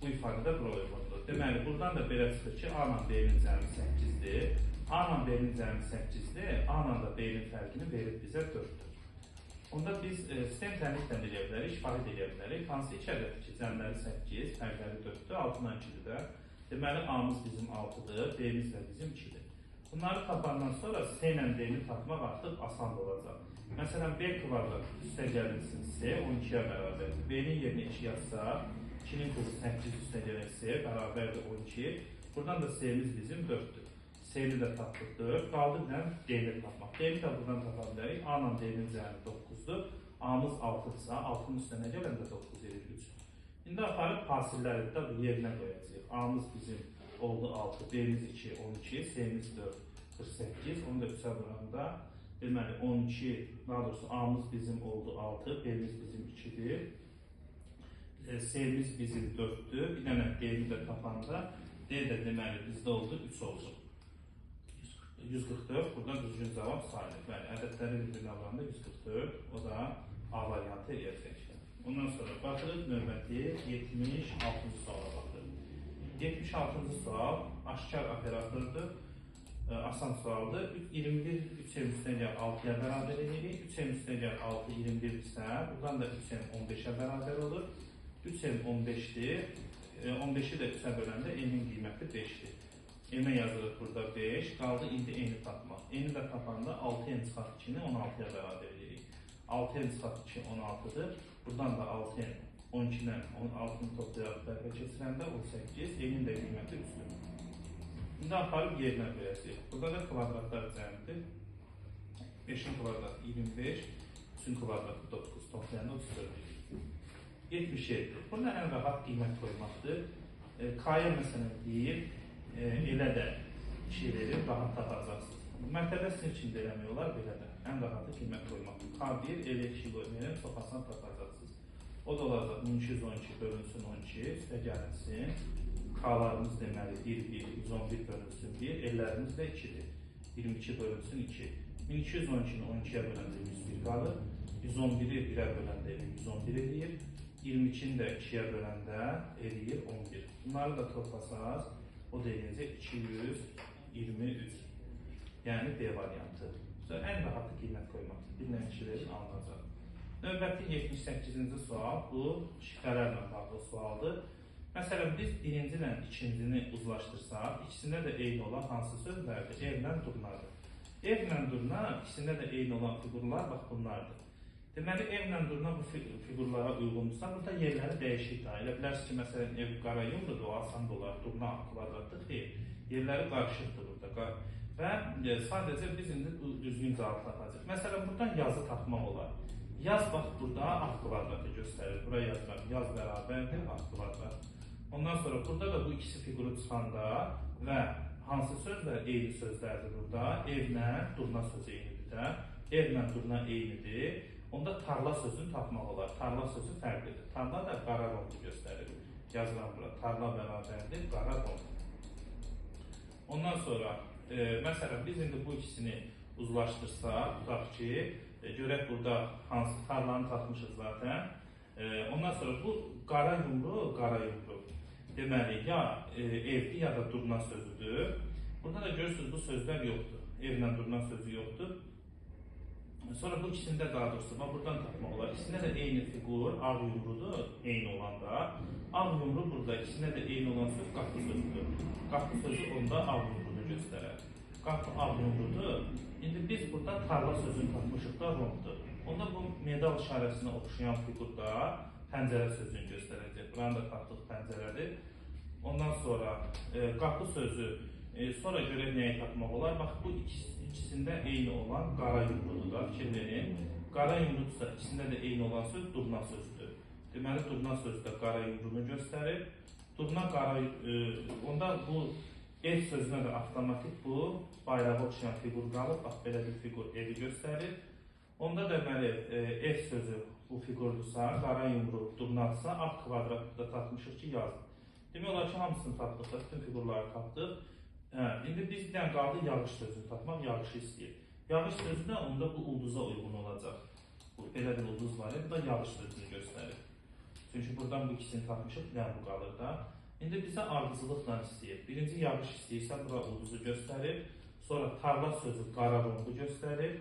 Bu ifadə də bura uyğundur. Deməli, buradan da belə çıxır ki, A ilə B-nin cəmi 8-dir. A ilə B-nin cəmi 8-dir, A ilə da B-nin fərqini verir bizə 4-dür. Onda biz sistem tənlikdən eləyə bilərik, şahid eləyə bilərik. Hansı iki ədədir ki, cəmləri 8, fərqləri 4-dür, 6-dan 2-dir də. Deməli, A-mız bizim 6-dır, B-miz də bizim 2-dir. Bunları tapandan sonra S ilə D-ni tapmaq artıq asan olacaq. Məsələn, B kvadrat üstə gəlinsin S 12-yə bərabərdir. B-nin yerinə 2 yazsaq, 2-nin kubu 8 üstə gəlin S bərabərdir 12. Buradan da S-miz bizim 4-dür. S-ni də tapdıq 4, qaldı bilən D-ni tapmaq. D-ni də buradan tapa bilərik. A ilə D-nin cəmi 9-dur. A-mız 6-dırsa, 6-nın üstünə gələn də 9 edir 3. İndi aparıb fasilləri də bu yerinə qoyacaq. A-mız bizim oldu 6, B-miz 2, 12, S-miz 4, 48. Onu da 3-ə vuranda, deməli 12, daha doğrusu A-mız bizim oldu 6, B-miz bizim 2-dir. S-miz bizim 4-dür. Bir dənə D-ni də tapanda, D də deməli bizdə oldu 3 olacaq. 144, burada düzgün cavab sayılır. Bəli, ədədləri bir-birinə alanda 144, o da A variantı eləyəcək. Ondan sonra baxırıq növbəti 76-cı suala baxırıq. 76-cı sual aşkar operatordur, asan sualdır. 21 3M üstünə gəl 6-ya bərabər edirik. 3M üstünə gəl 6, 21 isə, buradan da 3M 15-ə bərabər olur. 3M 15-dir, 15-i də 3-ə böləndə N-in qiyməti 5-dir. N-ə yazırıq burada 5, qaldı indi N-i tapmaq. N-i də tapanda 6N çıxaq 2-ni 16-ya bərabər edirik. 6N çıxaq 2 16-dır. Buradan da 6N 12-dən 16-nı toplayaraq bərabər keçirəndə 18, N-in də qiyməti 3-dür. İndi aparıb yerinə qoyacaq. Burada da kvadratlar cəmidir. 5-in kvadratı 25, 3-ün kvadratı 9, toplayanda 34. 77. Burada ən rahat qiymət qoymaqdır. K-ya məsələn deyir, elə də şey verir, rahat tapacaqsınız. Mərtəbə sizin üçün də eləmək olar, belə də. Ən rahatı qiymət qoymaqdır. K1, elə 2 qoymayın, çox asan tapacaqsınız. O da olacaq 1212 bölünsün 12, üstə gəlinsin. K-larımız deməli 1, 1, 111 bölünsün 1, ellərimiz də 2-dir. 22 bölünsün 2. 1212-ni 12-yə böləndə 101 qalır. 111-i 1-ə böləndə 111 edir. 22-ni də 2-yə böləndə eləyir 11. Bunları da toplasaq, o da eləyəcək 223. Yəni B variantı. Ən rahatı qiymət qoymaqdır. Bir dənə kişi verir, alınacaq. Növbəti 78-ci sual, bu şifrələrlə bağlı sualdır. Məsələn, biz birinci ilə ikincini uzlaşdırsaq, ikisində də eyni olan hansı sözlərdir? Evlə durnadır. Evlə durna, ikisində də eyni olan fiqurlar, bax bunlardır. Deməli, evlə durna bu fiqurlara uyğundursa, burada yerləri dəyişik da. Elə bilərsiniz ki, məsələn, ev qara yumrudur, o asan dolar, durna kvadratdır, xeyr. Yerləri qarışıqdır burada. Və sadəcə biz indi düzgün cavab tapacaq. Məsələn, buradan yazı tapmaq olar. Yaz bax burada A kvadratı göstərir. Buraya yazmaq, yaz bərabərdir A kvadrat. Ondan sonra burada da bu ikisi fiquru çıxanda və hansı sözlər eyni sözlərdir burada? Evlə durna sözü eynidir də. Evlə durna eynidir. Onda tarla sözünü tapmaq olar. Tarla sözü fərqlidir. Tarla da qara ronglu göstərir. Yazılan bura. Tarla bərabərdir, qara ronglu. Ondan sonra, məsələn, biz indi bu ikisini uzlaşdırsaq, tutaq ki, görək burada hansı tarlanı tapmışıq zaten. Ondan sonra bu qara yumru, qara yumru. Deməli, ya evli ya da durna sözüdür. Burada da görürsünüz bu sözlər yoxdur. Evlə durna sözü yoxdur. Sonra bu ikisində daha doğrusu buradan tapmaq olar. İkisində də eyni fiqur, ağ yumrudur, eyni olanda. Ağ yumru burada, ikisində də eyni olan söz qapı sözüdür. Qapı sözü onda ağ yumrunu göstərər. Qapı ağ yumrudur. İndi biz burada tarla sözünü tapmışıq da romdur. Onda bu medal işarəsinə oxşayan fiqurda pəncərə sözünü göstərəcək. Buranı da tapdıq pəncərədir. Ondan sonra qapı sözü, sonra görək nəyi tapmaq olar. Bax, bu ikisində eyni olan qara yumrudur da, fikir verin. Qara yumrudursa ikisində də eyni olan söz durna sözüdür. Deməli, durna sözü də qara yumruğunu göstərir. Durna qara, onda bu ev sözünə də avtomatik bu bayrağa oxşayan fiqur qalıb. Bax, belə bir fiqur evi göstərir. Onda deməli, ev sözü bu fiqurdursa, qara yumruq durnadırsa, ağ kvadratda tapmışıq ki, yazın. Demək olar ki, hamısını tapdıq da, bütün fiqurları tapdıq. İndi bizdən qaldı yağış sözünü tapmaq, yağışı istəyir. Yağış sözü də onda bu ulduza uyğun olacaq. Belə bir ulduz var, bu da yağış sözünü göstərir. Çünki buradan bu ikisini tapmışıq, nə bu qalır da. İndi bizə ardıcılıqla istəyir. Birinci yağış istəyirsə, bura ulduzu göstərir. Sonra tarla sözü qara rombu göstərir.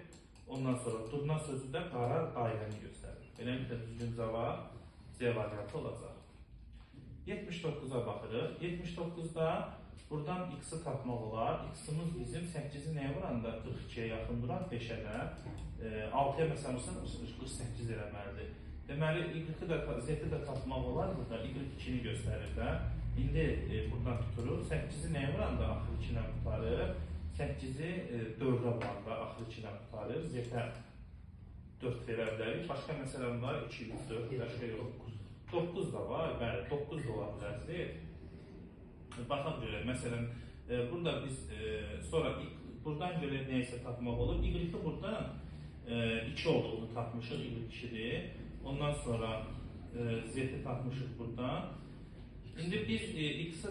Ondan sonra durna sözü də qara dairəni göstərir. Beləliklə düzgün cavab C variantı olacaq. 79-a baxırıq. 79-da buradan x-i tapmaq olar. X-imiz bizim 8-i nəyə vuranda 42-yə yaxın duran 5-ə də 6-ya məsələn 48 eləməlidir. Deməli, z-i də tapmaq olar. Burada y2-ni göstərir də. İndi buradan tuturuq. 8-i nəyə vuranda axır 2-lə tutarır. 8-i 4-ə vuranda axır 2-lə tutarır. Z-ə 4 verə bilərik. Başqa məsələn var. 2, 3, 4, başqa yox. 9 da var. Bəli, 9 da ola bilərdir. Baxaq görək, məsələn, burada biz sonra buradan görək neysə tapmaq olur. Y-i buradan 2 olduğunu tapmışıq, Y2-dir. Ondan sonra Z-i tapmışıq buradan. İndi biz x-i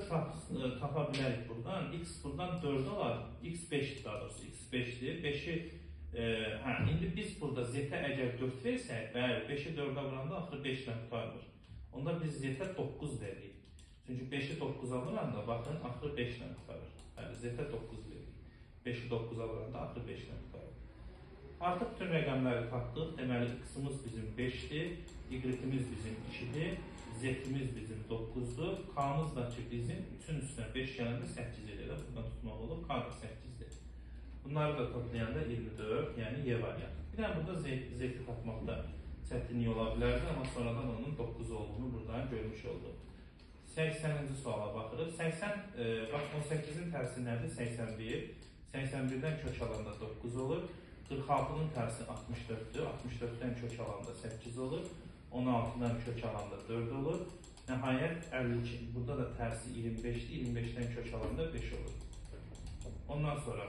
tapa bilərik buradan. X buradan 4 olar, x 5-dir daha doğrusu, x 5-dir. 5-i, indi biz burada Z-ə əgər 4 versək, bəli, 5-i 4-ə vuranda axır 5-lə tutarmır. Onda biz Z-ə 9 veririk. Çünki 5-i 9-a vuranda, baxın, axır 5-lə tutarır. Z-ə 9 veririk. 5-i 9-a vuranda axır 5-lə tutarır. Artıq bütün rəqəmləri tapdıq. Deməli, x-imiz bizim 5-dir, y-imiz bizim 2-dir, z-imiz bizim 9-dur, k-mız da ki bizim 3-ün üstünə 5 gələndə 8 edir. Buradan tutmaq olur, k da 8-dir. Bunları da toplayanda 24, yəni Y variantı. Bir də burada z-i tapmaqda çətinlik ola bilərdi, amma sonradan onun 9 olduğunu buradan görmüş olduq. 80-ci suala baxırıq. 18-in tərsi nədir? 81. 81-dən kök alanda 9 olur. 46-nın tərsi 64-dür. 64-dən kök alanda 8 olur. 16-dan kök alanda 4 olur. Nəhayət 52. Burada da tərsi 25-dir. 25-dən kök alanda 5 olur. Ondan sonra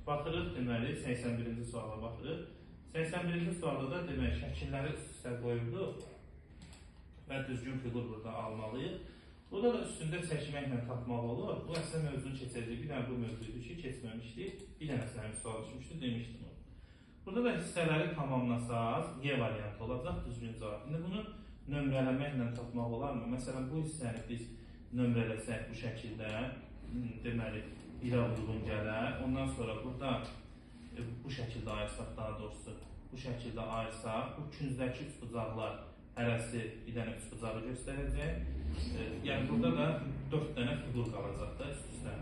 baxırıq, deməli 81-ci suala baxırıq. 81-ci sualda da demək şəkilləri üst-üstə qoyulduq və düzgün fiqur burada almalıyıq. Burada da üstündə çəkməklə tapmaq olur. Bu əslində mövzunu keçəcək. Bir dənə bu mövzuydu ki, keçməmişdik. Bir dənə səhəm sual düşmüşdü, demişdim o. Burada da hissələri tamamlasaq, Y variantı olacaq, düzgün cavab. İndi bunu nömrələməklə tapmaq olarmı? Məsələn, bu hissəni biz nömrələsək bu şəkildə, deməli, 1-ə uyğun gələr. Ondan sonra burada bu şəkildə ayırsaq, daha doğrusu, bu şəkildə ayırsaq, bu küncdəki üç bucaqlar hərəsi bir dənə üç bucağı göstərəcək. Yəni, burada da 4 dənə fiqur qalacaq da üst-üstə.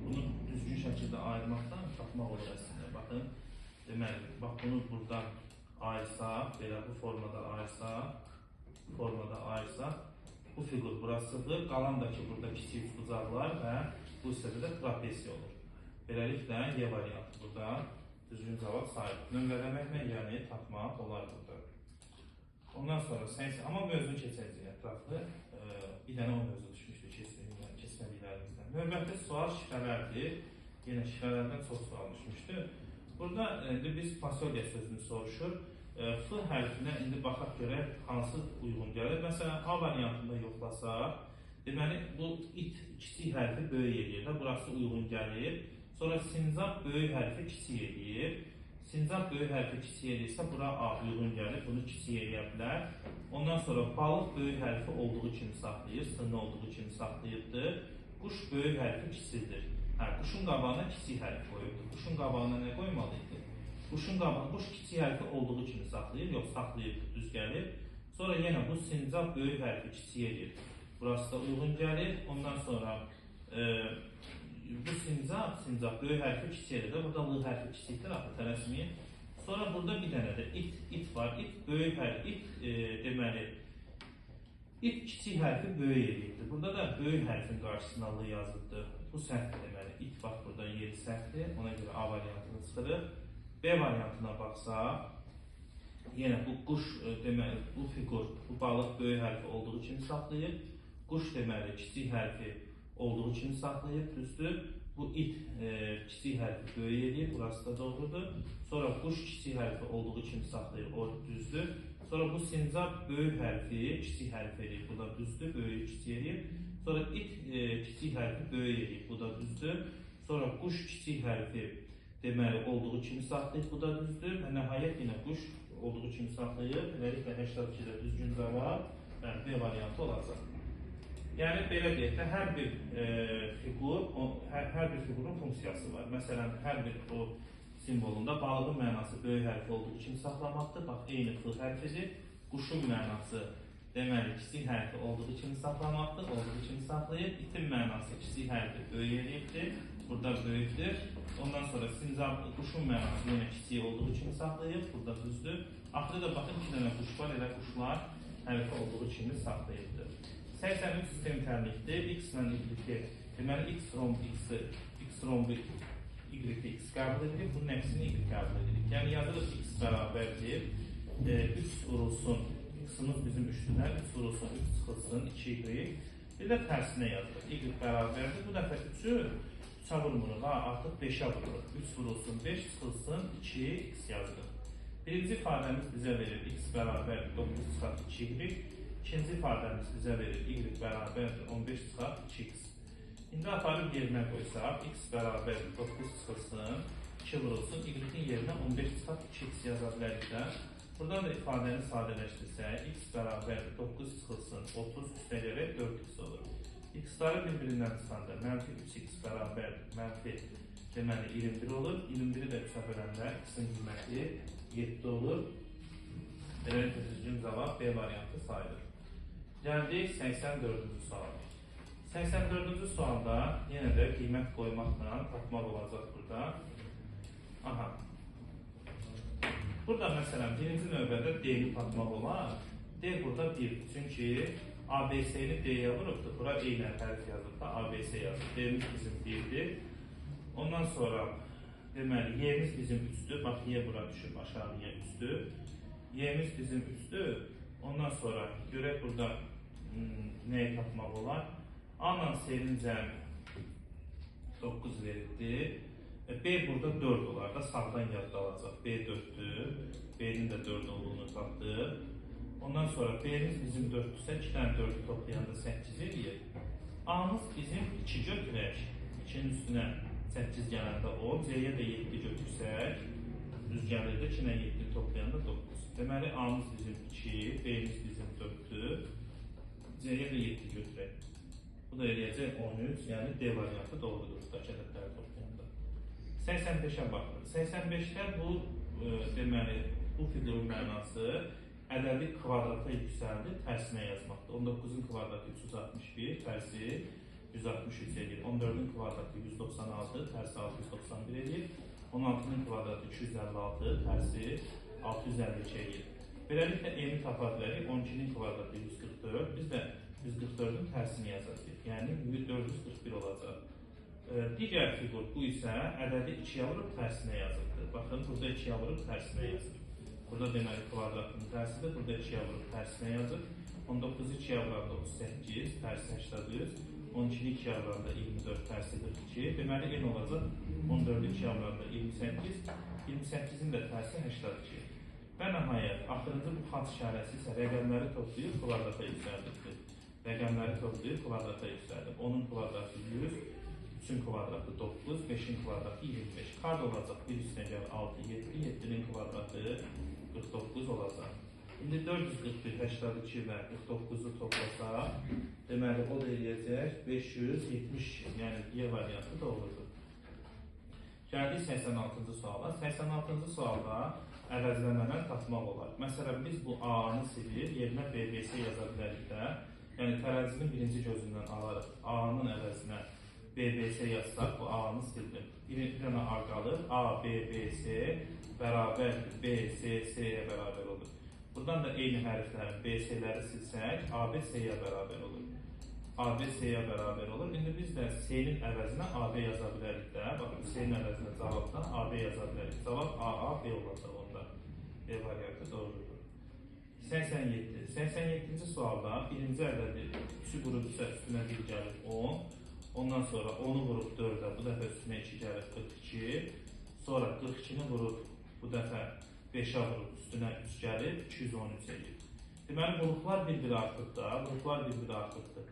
Bunu düzgün şəkildə ayırmaqdan tapmaq olur əslində. Baxın, deməli, bax, bunu buradan ayırsaq, belə bu formada ayırsaq, bu fiqur burasıdır. Qalan da ki, burada kiçik üç bucaqlar və bu hissədə də trapesiya olur. Beləliklə, Y variantı burada düzgün cavab sahib. Nömrələməklə yəni tapmaq olar burada. Ondan sonra amma mövzunu keçəcək ətraflı. Bir dənə o mövzu düşmüşdü keçmədiklərimizdən. Növbəti sual şifrələrdir. Yenə şifrələrdən çox sual düşmüşdü. Burada biz fasolya sözünü soruşur. F hərfinə indi baxaq görək hansı uyğun gəlir. Məsələn, A variantında yoxlasaq, deməli, bu it kiçik hərfi böyük eləyir. Burası uyğun gəlir. Sonra sincab böyük hərfi kiçik eləyir. Sincab böyük hərfi kiçik eləyirsə, bura A uyğun gəlir. Bunu kiçik eləyə bilər. Ondan sonra balıq böyük hərfi olduğu kimi saxlayır. Sınır olduğu kimi saxlayırdır. Quş böyük hərfi kiçildir. Quşun qabağına kiçik hərf qoyubdur. Quşun qabağına nə qoymalıydı? Quşun qabağını quş kiçik hərfi olduğu kimi saxlayır, yox saxlayır, düz gəlir. Sonra yenə bu sincab böyük hərfi kiçik edir. Burası da uyğun gəlir. Ondan sonra bu sincab böyük hərfi kiçik edir də. Burada l hərfi kiçikdir, axı tələsməyin. Sonra burada bir dənə də it var. İt böyük hərfi, deməli, it kiçik hərfi böyük edirdi. Burada da böyük hərfin qarşısına l yazıldı. Bu səhvdir deməli. İt bax burada yeri səhvdir. Ona görə A variantını çıxırıq. B variantına baxsaq, yenə bu quş deməli, bu fiqur, bu balıq böyük hərfi olduğu kimi saxlayır. Quş deməli kiçik hərfi olduğu kimi saxlayır, düzdür. Bu it kiçik hərfi böyük edir, burası da doğrudur. Sonra quş kiçik hərfi olduğu kimi saxlayır, o düzdür. Sonra bu sincab böyük hərfi kiçik hərf edir, bu da düzdür, böyük kiçik edir. Sonra it kiçik hərfi böyük edir, bu da düzdür. Sonra quş kiçik hərfi deməli olduğu kimi saxlayır, bu da düzdür. Və nəhayət yenə quş olduğu kimi saxlayır. Beləliklə 82-də düzgün cavab B variantı olacaq. Yəni belə deyək də, hər bir fiqurun funksiyası var. Məsələn, hər bir o simvolunda balığın mənası böyük hərfi olduğu kimi saxlamaqdır. Bax, eyni F hərfidir. Quşun mənası deməli kiçik hərfi olduğu kimi saxlamaqdır, olduğu kimi saxlayır. İtin mənası kiçik hərfi böyük eləyibdir, burada böyükdür. Ondan sonra sincab quşun mənası yenə kiçik olduğu kimi saxlayır, burada düzdür. Axırda da baxın, 2 dənə quş var, elə quşlar hərfi olduğu kimi saxlayırdır. 83 sistem tərlikdir. X ilə Y, deməli X rombu Y-i X qəbul edirik, bunun əksini Y qəbul edirik. Yəni yazılır X bərabərdir, 3 vurulsun, X-ımız bizim 3-dür, 3 vurulsun, 3 çıxılsın, 2Y. Bir də tərsinə yazılır, Y bərabərdir, bu dəfə 3-ü 3-ə vurmuruq, artıq 5-ə vururuq. 3 vurulsun, 5 çıxılsın, 2X yazılır. Birinci ifadəmiz bizə verir X bərabərdir, 9 çıxar 2Y. İkinci ifadəmiz bizə verir Y bərabərdir, 15 çıxar 2X. İndi aparıb yerinə qoysaq, X bərabərdir, 9 çıxılsın, 2 vurulsun, Y-in yerinə 15 çıxar 2X yaza bilərik də. Buradan da ifadəni sadələşdirsək, X bərabərdir, 9 çıxılsın, 30 üstələrək 4X olur. X-ları bir-birindən çıxanda, mənfi 3X bərabərdir, mənfi deməli 21 olur. 21-i də 3-ə böləndə X-in qiyməti 7 olur. Beləliklə düzgün cavab B variantı sayılır. Gəldik 84-cü suala. 84-cü sualda yenə də qiymət qoymaqla tapmaq olacaq burada. Aha. Burada məsələn birinci növbədə D-ni tapmaq olar. D burada 1. Çünki ABC-ni D-yə vurubdur. Bura E ilə hərf yazıb da ABC yazıb. D-miz bizim 1-dir. Ondan sonra deməli Y-miz bizim 3-dür. Bax, Y bura düşüb aşağıya 3-dür. Y-miz bizim 3-dür. Ondan sonra görək burada nəyi tapmaq olar? A-la C-nin cəmi 9 verildi. B burada 4 olar da sağdan yadda alacaq. B 4-dür. B-nin də 4 olduğunu tapdıq. Ondan sonra B-miz bizim 4-dürsə 2 dənə 4-ü toplayanda 8 eləyir. A-mız bizim 2 götürək. 2-nin üstünə 8 gələndə 10. C-yə də 7 götürsək, düz gəlirdə 2 ilə 7 toplayanda 9. Deməli, A-mız bizim 2, B-miz bizim 4-dür. C-yə də 7 götürək. Bu da eləyəcək 13, yəni D variantı doğrudur buradakı ədədləri toplayanda. 85-ə baxırıq. 85-də bu, deməli, bu fiqurun mənası ədədi kvadrata yüksəldir, tərsinə yazmaqdır. 19-un kvadratı 361, tərsi 163 edir. 14-ün kvadratı 196, tərsi 691 edir. 16-nın kvadratı 256, tərsi 652 edir. Beləliklə, E-ni tapa bilərik. 12-nin kvadratı 144. Biz də 144-ün tərsini yazacaq. Yəni, 441 olacaq. Digər fiqur bu isə ədədi 2-yə vurub tərsinə yazılır. Baxın, burada 2-yə vurub tərsinə yazılır. Burada deməli kvadratın tərsidir. Burada 2-yə vurub tərsinə yazılır. 19-u 2-yə vuranda 38, tərsi 83. 12-ni 2-yə vuranda 24, tərsi 42. Deməli, N olacaq. 14-ü 2-yə vuranda 28. 28-in də tərsi 82. Və nəhayət, axırıncı bu xat işarəsi isə rəqəmləri toplayıb kvadrata yüksəldir. Rəqəmləri toplayıb kvadrata yüksəldir. 10-un kvadratı 100, 3-ün kvadratı 9, 5-in kvadratı 25. Kard olacaq 1 üstünə gəl 6, 7, 7-nin kvadratı 49 olacaq. İndi 441, 82 və 49-u toplasaq, deməli, o da eləyəcək 570, yəni Y variantı doğrudur. Gəldik 86-cı suala. 86-cı sualda əvəzləmələr tapmaq olar. Məsələn, biz bu A-nı silir, yerinə BBC yaza bilərik də. Yəni, tərəzinin birinci gözündən alarıq. A-nın əvəzinə BBC yazsaq, bu A-nı sildim. Bir dənə A qalır. A, B, B, C bərabər B, C, C-yə bərabər olur. Buradan da eyni hərflərin B, C-ləri silsək, A, B, C-yə bərabər olur. AB C-yə bərabər olur. İndi biz də C-nin əvəzinə AB yaza bilərik də. Baxın, C-nin əvəzinə cavabdan AB yaza bilərik. Cavab AA, B olacaq onda. B variantı doğrudur. 87. 87-ci sualda birinci ədədi 3-ü vurubsa üstünə 1 gəlir 10. Ondan sonra 10-u vurub 4-ə, bu dəfə üstünə 2 gəlir 42. Sonra 42-ni vurub bu dəfə 5-ə vurub üstünə 3 gəlir 213 edir. Deməli, vurublar bir-biri artıq da. Vurublar bir-biri artıqdır.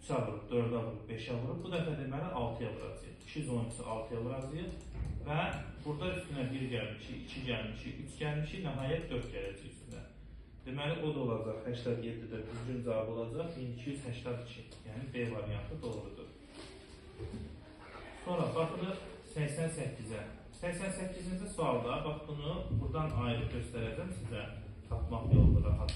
3-ə vurub, 4-ə vurub, 5-ə vurub. Bu dəfə deməli 6-ya vuracaq. 213-ü 6-ya vuracaq və burada üstünə 1 gəlmişik, 2 gəlmişik, 3 gəlmişik, nəhayət 4 gələcək üstünə. Deməli, o da olacaq 87-də düzgün cavab olacaq 1282. Yəni B variantı doğrudur. Sonra baxırıq 88-ə. 88-ci sualda, bax bunu buradan ayrı göstərəcəm sizə tapmaq yolunu rahat.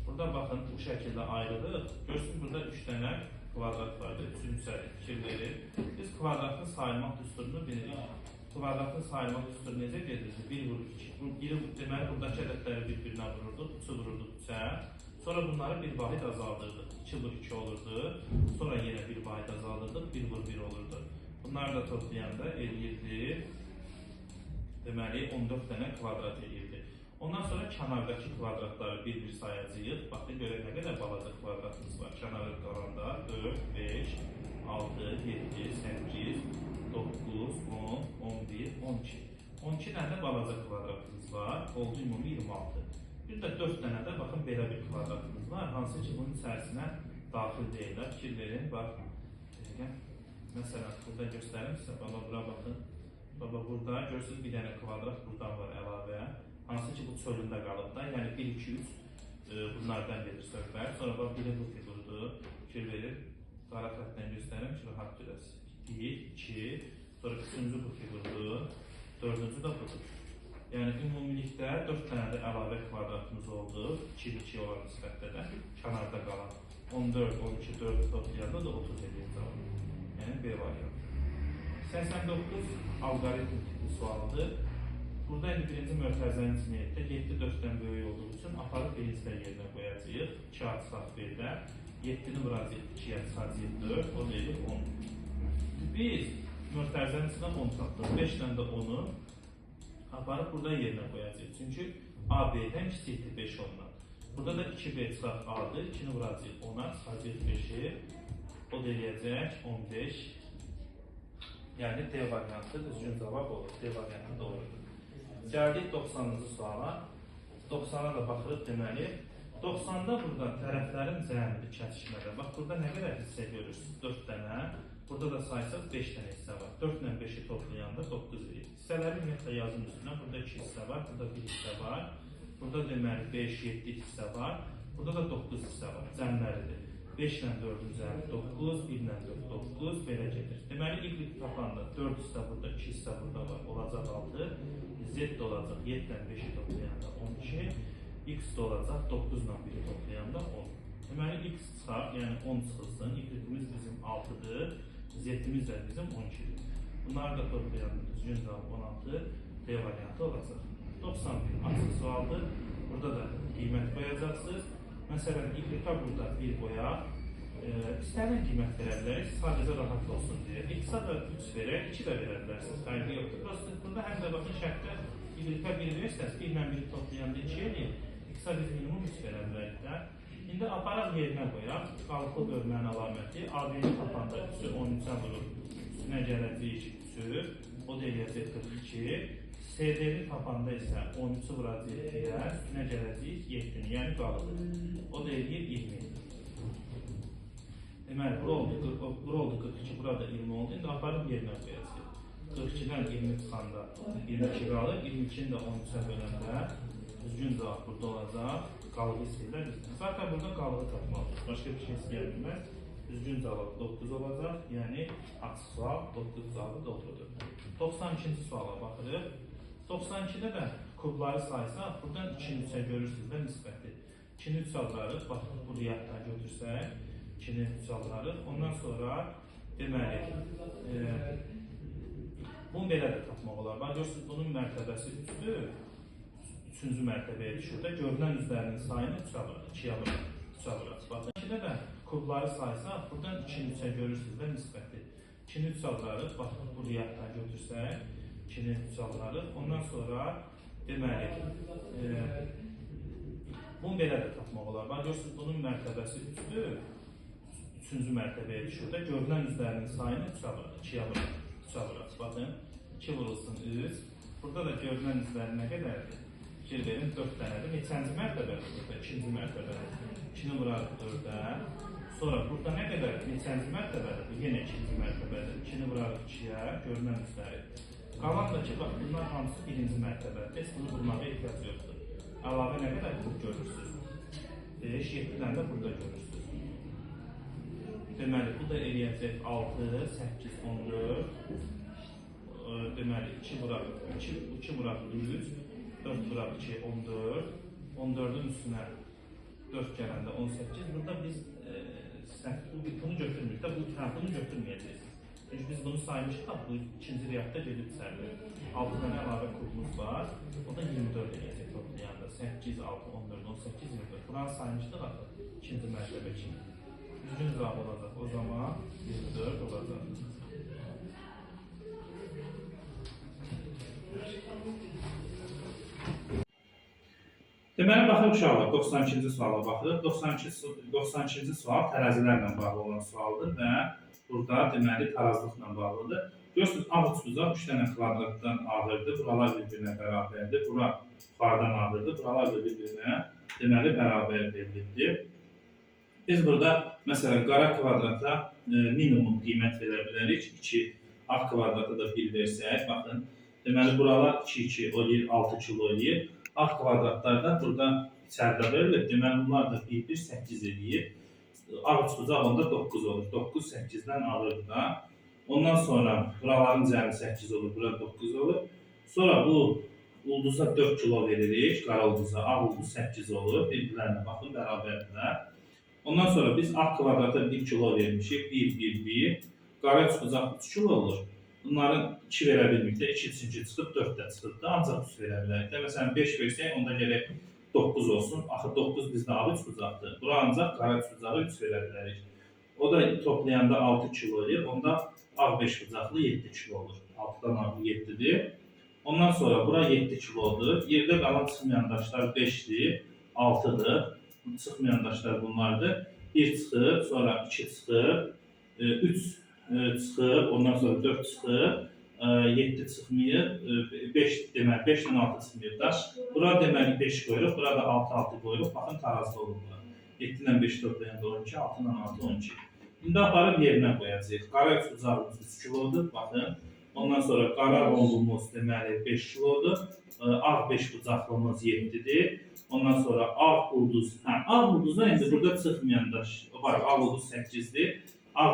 Burada baxın, bu şəkildə ayrılıq. Görsün, burada 3 dənə kvadrat vardır. 3-cü fikir verir. Biz kvadratın sayılmaq düsturunu bilirik. Kvadratın sayılmaq düsturu necə gedir? 1 vurur 2. Biri deməli, buradakı ədədləri bir-birinə vururduq. 3-ü vururduq 3-ə. Sonra bunları bir vahid azaldırdıq. 2 vur 2 olurdu. Sonra yenə bir vahid azaldırdıq. 1 vur 1 olurdu. Bunları da toplayanda eləyirdi. Deməli, 14 dənə kvadrat eləyirdi. Ondan sonra kənardakı kvadratları bir-bir sayacağıq. Baxın, görək nə qədər balaca kvadratımız var. Kənarı qalanda 4, 5, 6, 7, 8, 9, 10, 11, 12. 12 dənə də balaca kvadratımız var. Oldu ümumi 26. Bir də 4 dənə də baxın, belə bir kvadratımız var. Hansı ki, bunun içərisinə daxil deyirlər. Fikir verin, bax. Məsələn, burada göstərim sizə. Baba, bura baxın. Baba, burada görürsünüz bir dənə kvadrat buradan var əlavə. Hansı ki, bu çölündə qalıb da, yəni 1, 2, 3 bunlardan gedir söhbət. Sonra bax, biri bu figurdur, fikir verir. Qara xətlə göstərim ki, rahat görəsiniz. 1, 2, sonra 3-cü bu figurdur, 4-cü də budur. Yəni, ümumilikdə 4 dənə də əlavə kvadratımız oldu, 2, 2 olan nisbətdə də kənarda qalan. 14, 12, 4 toplayanda da 30 edir. Yəni, B variantı. 89 alqoritm tipli sualdır. Burada indi birinci mötərizənin cinayətdə 7 4-dən böyük olduğu üçün aparıb birincidə yerinə qoyacağıq. 2 artıq 1-də. 7-ni vuracaq 2-yə çıxacaq 4, o deyir 10. Biz mötərizənin içində 10 tapdıq. 5-dən də 10-u aparıb burada yerinə qoyacaq. Çünki A, B-dən kiçikdir 5 ondan. Burada da 2B çıxaq A-dır. 2-ni vuracaq 10-a, çıxacaq 5-i. O deyəcək 15. Yəni D variantı düzgün cavab olur. D variantı doğrudur. Gəldik 90-cı suala. 90-a da baxırıq deməli. 90-da burada tərəflərin cəmidir kəsişmədə. Bax, burada nə qədər hissə görürsünüz? 4 dənə. Burada da saysaq 5 dənə hissə var. 4 ilə 5-i toplayanda 9 edir. Hissələri ümumiyyətlə yazın üstünə. Burada 2 hissə var, burada 1 hissə var. Burada deməli 5, 7 hissə var. Burada da 9 hissə var. Cəmləridir. 5 ilə 4-ün cəmi 9, 1 ilə 4, 9, belə gedir. Deməli, y tapanda 4 hissə burada, 2 hissə burada var. Olacaq 6. Z də olacaq 7 ilə 5-i toplayanda 12. X də olacaq 9 ilə 1-i toplayanda 10. Deməli, X çıxar, yəni 10 çıxılsın. Y-imiz bizim 6-dır. Z-imiz də bizim 12-dir. Bunları da toplayanda düzgün cavab 16. D variantı olacaq. 91 açıq sualdır. Burada da qiymət qoyacaqsınız. Məsələn, Y-a burada 1 qoyaq. İstənilən qiymət verə bilərik, sadəcə rahat olsun deyə. X-a da 3 verək, 2 də verə bilərsiniz, fərqi yoxdur. Prosta burada həm də baxın şərtdə Y-a 1 verirsəniz, 1 ilə 1-i toplayanda 2 eləyir. X-a biz minimum 3 verə bilərik də. İndi aparaq yerinə qoyaq. Qalıqlı bölmənin əlaməti AB-ni tapanda 3-ü 13-ə vurub, üstünə gələcək 3-ü, o da eləyəcək 42. CD-ni tapanda isə 13-ü vuracaq 2-yə, üstünə gələcək 7-ni, yəni qalıqlı. O da eləyir 20. Deməli, bura oldu 42, burada 20 oldu. İndi aparıb yerinə qoyacaq. 42-dən 20 çıxanda 22 qalır, 22-ni də 13-ə böləndə düzgün cavab burada olacaq. Qalığı istəyirlər bizdən. Zaten burada qalığı tapmalıyız. Başqa bir şey istəyir bilməz. Düzgün cavab 9 olacaq. Yəni, açıq sual 9 cavabı doğrudur. 92-ci suala baxırıq. 92-də də kubları saysaq, buradan 2-ni 3-ə görürsünüz də nisbəti. 2-ni 3 alırıq, bax, buraya götürsək, 2-ni 3 alırıq. Ondan sonra deməli, bunu belə də tapmaq olar. Bax, görürsünüz, bunun mərtəbəsi 3-dür. 3-cü mərtəbəyə düşür də, görünən üzlərinin sayını 3 alırıq, 2 alırıq, 3 alırıq. Bax, 2-də də kubları saysaq, buradan 2-ni 3-ə görürsünüz də nisbəti. 2-ni 3 alırıq, bax, buraya götürsək, 2-ni 3 alırıq. Ondan sonra deməli, bunu belə də tapmaq olar. Bax, görürsünüz, bunun mərtəbəsi 3-dür. 3-cü mərtəbəyə düşür də, görünən üzlərinin sayını 3 alırıq, 2 alırıq, 3 alırıq. Baxın, 2 vurulsun 3. Burada da görünən üzləri nə qədərdir? Fikir verin, 4 dənədir. Neçənci mərtəbədir burada? 2-ci mərtəbədir. 2-ni vurarıq 4-ə. Sonra burada nə qədər? Neçənci mərtəbədir? Bu yenə 2-ci mərtəbədir. 2-ni vurarıq 2-yə, görünən üzləri. Qalan da ki, bax, bunlar hamısı 1-ci mərtəbədir. Heç bunu vurmağa ehtiyac yoxdur. Əlavə nə qədər kub görürsünüz? 5, 7 dənə də burada görürsünüz. Deməli, bu da eləyəcək 6, 8, 14. Deməli, 2 vurarıq 2, 2 vurarıq 3, 4 vurarıq 2, 14. 14-ün üstünə 4 gələndə 18. Burada biz bunu götürmürük də, bunu götürməyəcəksiniz. Çünki biz bunu saymışıq da, bu ikinci riyadda gedib sərdir. 6 dənə əlavə kubumuz var. O da 24 eləyəcək toplayanda. 8, 6, 14, 18, 24. Buranı saymışdıq axı, ikinci mərtəbə kimi. Düzgün cavab olacaq. O zaman 24 olacaq. Deməli, baxın uşaqlar, 92-ci suala baxırıq. 92-ci sual tərəzilərlə bağlı olan sualdır və burada deməli tarazlıqla bağlıdır. Görürsünüz, ağ ucuzaq 3 dənə kvadratdan ağırdır, buralar bir-birinə bərabərdir, bura yuxarıdan ağırdır, buralar da bir-birinə deməli bərabər verilibdir. Biz burada, məsələn, qara kvadrata minimum qiymət verə bilərik. 2, ağ kvadrata da 1 versək, baxın, deməli buralar 2, 2 eləyir, 6 kilo eləyir. Ağ kvadratlarda burada içəridə verilir. Deməli, bunlar da 1, 1, 8 eləyir. Ağ ucuzaq onda 9 olur. 9, 8-dən ağırdır da. Ondan sonra buraların cəmi 8 olur, bura 9 olur. Sonra bu ulduza 4 kilo veririk, qara ulduza. Ağ ulduz 8 olur. Bir-birlərinə baxın, bərabərdirlər. Ondan sonra biz ağ kvadrata 1 kilo vermişik. 1, 1, 1. Qara ucuzaq 3 kilo olur. Bunların 2 verə bilmirikdə, 2 çünki çıxıb 4 də çıxıb da, ancaq 3 verə bilərik də. Məsələn, 5 versək, onda gələk 9 olsun. Axı 9 bizdə ağ ucuzaqdır. Bura ancaq qara ucuzağı 3 verə bilərik. O da toplayanda 6 kilo eləyir. Onda ağ 5 bucaqlı 7 kilo olur. 6-dan ağ 7'dir. Ondan sonra bura 7 kilodur. Yerdə qalan çıxmayan daşlar 5'dir, 6'dır. Çıxmayan daşlar bunlardır. 1 çıxır, sonra 2 çıxır, 3 çıxır, ondan sonra 4 çıxır, 7 çıxmıyor, 5 deməli 5 ilə 6 çıxmıyor da. Bura deməli 5 qoyuruq, bura da 6 qoyuruq. Baxın tarazda olurlar. 7 ilə 5 toplayanda 12, 6 ilə 6 12. İndi aparıb yerinə qoyacağıq. Qara ucuzağımız 3 kilodur, baxın. Ondan sonra qara rombumuz deməli 5 kilodur. Ağ 5 bucaqlımız 7'dir. Ondan sonra ağ ulduz, ağ ulduzda indi burada çıxmayan daş var. Ağ ulduz 8'dir. Ağ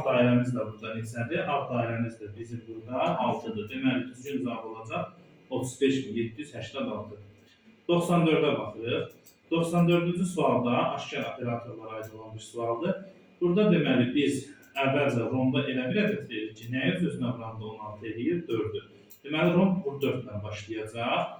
dairəmiz də burada neçədir? Ağ dairəmiz də bizim burada 6'dır. Deməli düzgün cavab olacaq 35.786. 94'ə baxırıq. 94-cü sualda aşkar operatorlara aid olan bir sualdır. Burada deməli biz əvvəlcə romba elə bir ədəd veririk ki, nəyə özünə vuranda 16 eləyir? 4'dür. Deməli romb bu 4 ilə başlayacaq.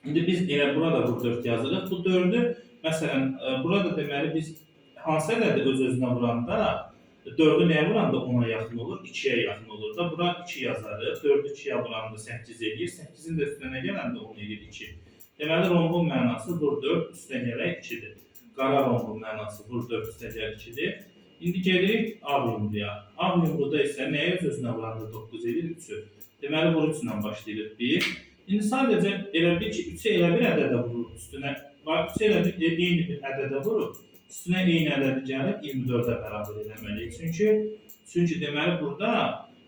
İndi biz elə burada bu 4 yazırıq. Bu 4'ü məsələn burada deməli biz hansı ədədi öz-özünə vuranda 4'ü nəyə vuranda 10'a yaxın olur? 2'yə yaxın olur da. Bura 2 yazarıq. 4'ü 2'yə vuranda 8 eləyir. 8'in də üstünə gələndə 10 eləyir 2. Deməli rombun mənası vur 4 üstə gələk 2'dir. Qara rombun mənası vur 4 üstə gələk 2'dir. İndi gelirik ağ yumruya. Ağ yumruda isə nəyə öz-özünə vuranda 9 eləyir? 3'ü. Deməli vur 3 ilə başlayırıq 1. İndi sadəcə elə bil ki 3'ü elə bir ədədə vurur üstünə. Bax 3'ü elə bir eyni bir ədədə vurur. Üstünə eyni ədədi gəlib 24'ə bərabər eləməliyik. Çünki deməli burada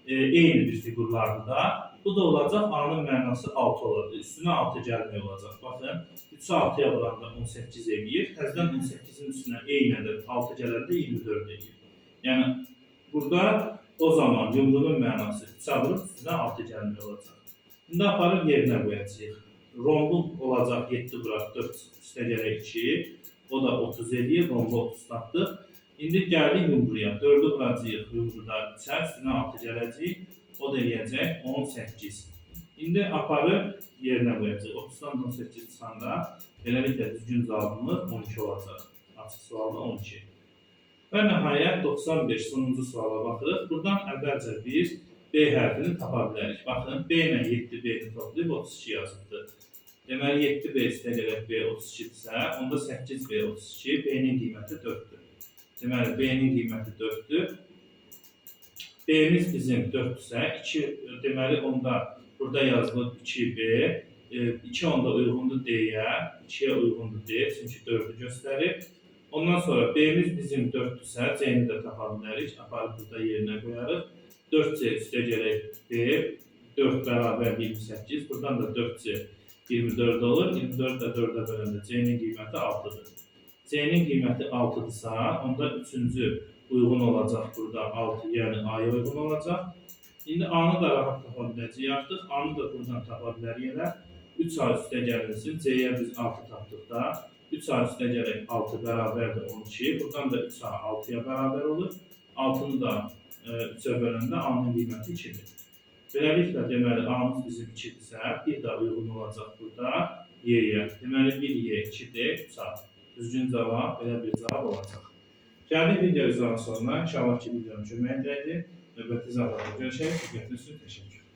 eyni bir figurlardır da. Bu da olacaq A-nın mənası 6 olacaq. Üstünə 6 gəlmək olacaq. Baxın 3'ü 6'ya vuranda 18 eləyir. Təzədən 18'in üstünə eyni ədəd 6 gələndə 24 eləyir. Yəni burada O zaman yumruğun mənası 3-ə vurub üstünə 6 gəlmək olacaq. İndi aparıb yerinə qoyacağıq. Rombun olacaq 7 bıraq 4 üstə gələk 2. O da 30 edir. Rombu 30 tapdıq. İndi gəldik yumruya. 4'ü vuracağıq yumruda 3'ə üstünə 6 gələcək. O da eləyəcək 18. İndi aparıb yerinə qoyacağıq. 30'dan 18 çıxanda beləliklə düzgün cavabımız 12 olacaq. Açıq sualda 12. Və nəhayət 95 sonuncu suala baxırıq. Buradan əvvəlcə biz B hərfini tapa bilərik. Baxın, B ilə 7B-ni toplayıb 32 yazıbdır. Deməli 7B üstə gələk B 32-dirsə, onda 8B 32, B-nin qiyməti 4'dür. Deməli B-nin qiyməti 4'dür. B-miz bizim 4'dürsə, 2 deməli onda burada yazılıb 2B, 2 onda uyğundur D-yə, 2'yə uyğundur D, çünki 4'ü göstərir. Ondan sonra B'miz bizim 4'dürsə, C-ni də tapa bilərik. Aparıb burada yerinə qoyarıq. 4C üstə gələk B, 4 bərabər 28. Buradan da 4C 24 olur. 24 də 4'ə böləndə C-nin qiyməti 6'dır. C-nin qiyməti 6'dırsa, onda 3-cü uyğun olacaq burada 6, yəni A-ya uyğun olacaq. İndi A-nı da rahat tapa biləcəyik artıq. A-nı da buradan tapa bilərik elə. 3A üstə gəlinsin. C-yə biz 6 tapdıq da. 3A üstə gələk 6 bərabərdir 12. Buradan da 3A 6'ya bərabər olur. 6'nı da 3'ə böləndə A-nın qiyməti 2'dir. Beləliklə deməli A-mız bizim 2'dirsə, bir də uyğun olacaq burada Y-yə. Deməli 1Y, 2D, 3A. Düzgün cavab belə bir cavab olacaq. Gəldik video izləyəndən sonra inşallah ki videonun köməyindəydi. Növbəti izahlarda görüşək. Diqqətiniz üçün təşəkkür.